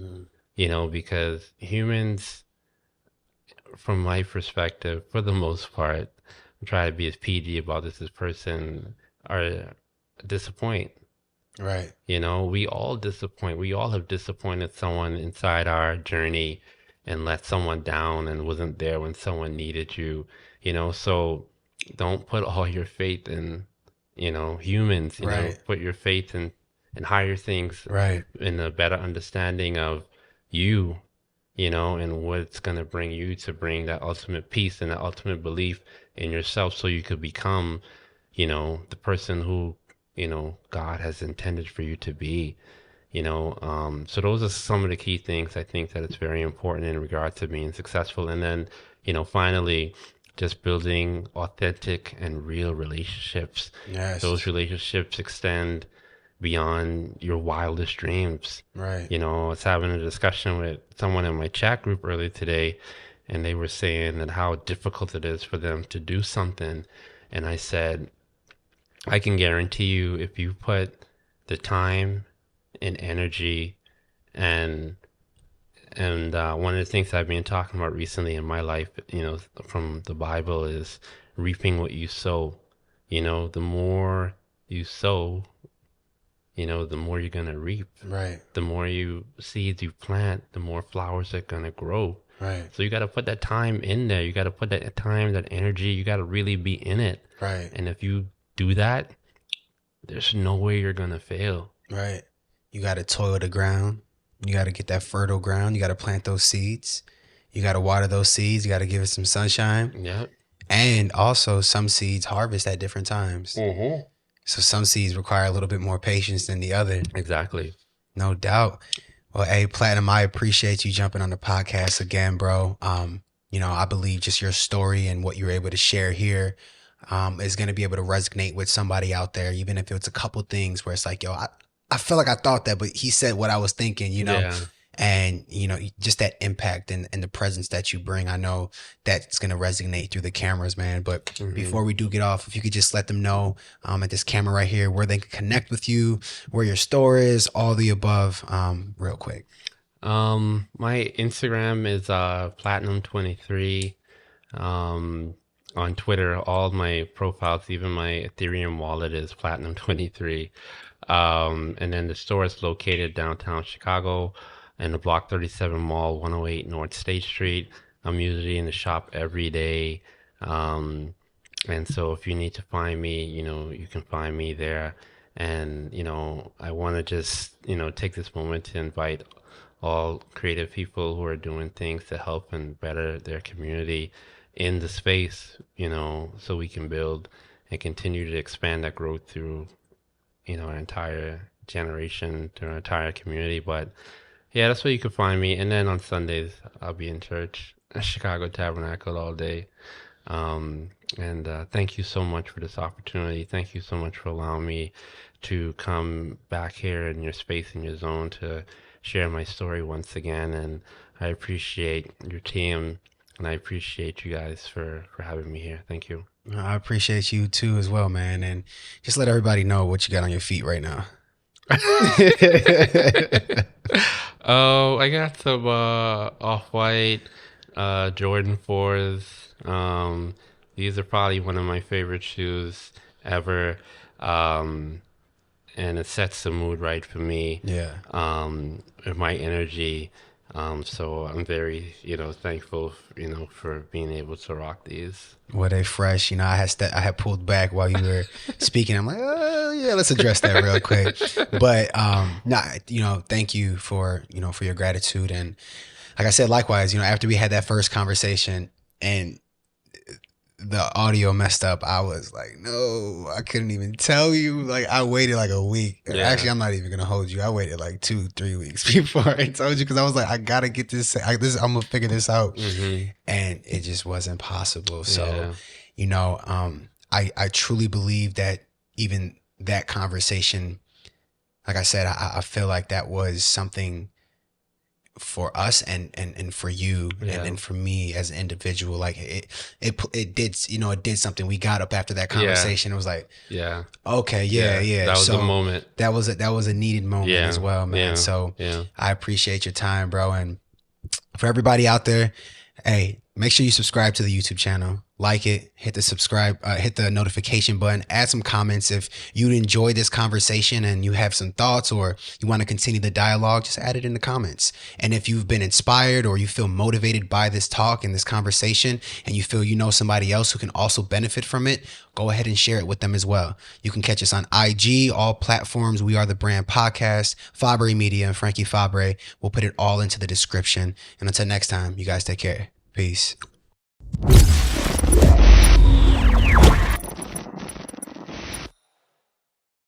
because humans, from my perspective, for the most part, I'm trying to be as PG about this person, are disappoint. Right. We all disappoint. We all have disappointed someone inside our journey and let someone down and wasn't there when someone needed you, so don't put all your faith in, humans, put your faith in higher things, in a better understanding of you, and what's going to bring you to bring that ultimate peace and that ultimate belief in yourself so you could become, the person who, God has intended for you to be, so those are some of the key things I think that it's very important in regard to being successful. And then, finally, just building authentic and real relationships. Yes. Those relationships extend beyond your wildest dreams. Right. You know, I was having a discussion with someone in my chat group earlier today, and they were saying that how difficult it is for them to do something. And I said, I can guarantee you, if you put the time and energy and one of the things I've been talking about recently in my life, you know, from the Bible, is reaping what you sow. You know, the more you sow, you know, the more you're gonna reap. Right. The more seeds you plant, the more flowers are gonna grow. Right. So you got to put that time in there. You got to put that time, that energy. You got to really be in it. Right. And if you do that, there's no way you're gonna fail. Right. You got to toil the ground. You got to get that fertile ground. You got to plant those seeds. You got to water those seeds. You got to give it some sunshine. Yeah. And also, some seeds harvest at different times. Mm-hmm. So some seeds require a little bit more patience than the other. Exactly. No doubt. Well, hey, Platinum, I appreciate you jumping on the podcast again, bro. You know, I believe just your story and what you're able to share here is going to be able to resonate with somebody out there, even if it's a couple things where it's like, yo, I feel like I thought that, but he said what I was thinking, you know? Yeah. And, you know, just that impact and the presence that you bring, I know that's going to resonate through the cameras, man. But before we do get off, if you could just let them know at this camera right here where they can connect with you, where your store is, all the above, real quick. My Instagram is Platinum23. On Twitter, all my profiles, even my Ethereum wallet, is Platinum23. And then the store is located downtown Chicago in the Block 37 Mall, 108 North State Street. I'm usually in the shop every day. And so if you need to find me, you know, you can find me there. And, you know, I want to just, you know, take this moment to invite all creative people who are doing things to help and better their community in the space, you know, so we can build and continue to expand that growth through, you know, our entire generation, through our entire community. But yeah, that's where you can find me. And then on Sundays, I'll be in church at Chicago Tabernacle all day. And thank you so much for this opportunity. Thank you so much for allowing me to come back here in your space, in your zone, to share my story once again. And I appreciate your team, and I appreciate you guys for having me here. Thank you. I appreciate you too as well, man. And just let everybody know what you got on your feet right now. Oh, I got some Off-White Jordan 4s. These are probably one of my favorite shoes ever. And it sets the mood right for me. Yeah. With my energy. So I'm very, you know, thankful, you know, for being able to rock these. Well, they fresh. You know, I had pulled back while you were speaking. I'm like, oh yeah, let's address that real quick. But you know, thank you for, you know, for your gratitude. And like I said, likewise, you know, after we had that first conversation and the audio messed up, I was like, no, I couldn't even tell you. Like, I waited like a week. Yeah. Actually, I'm not even gonna hold you. I waited like 2-3 weeks before I told you, because I was like, I gotta get this. I'm gonna figure this out, and it just wasn't possible. So, you know, I truly believe that even that conversation, like I said, I feel like that was something for us and for you and for me as an individual. Like it did, you know, it did something. We got up after that conversation. It was like, okay, yeah. That was a moment. That was a needed moment as well, man. So I appreciate your time, bro. And for everybody out there, hey, make sure you subscribe to the YouTube channel. Like it, hit the notification button, add some comments. If you enjoy this conversation and you have some thoughts or you want to continue the dialogue, just add it in the comments. And if you've been inspired or you feel motivated by this talk and this conversation, and you feel you know somebody else who can also benefit from it, go ahead and share it with them as well. You can catch us on IG, all platforms. We Are the Brand Podcast, Fabre Media, and Frankie Fabre. We'll put it all into the description. And until next time, you guys take care. Peace.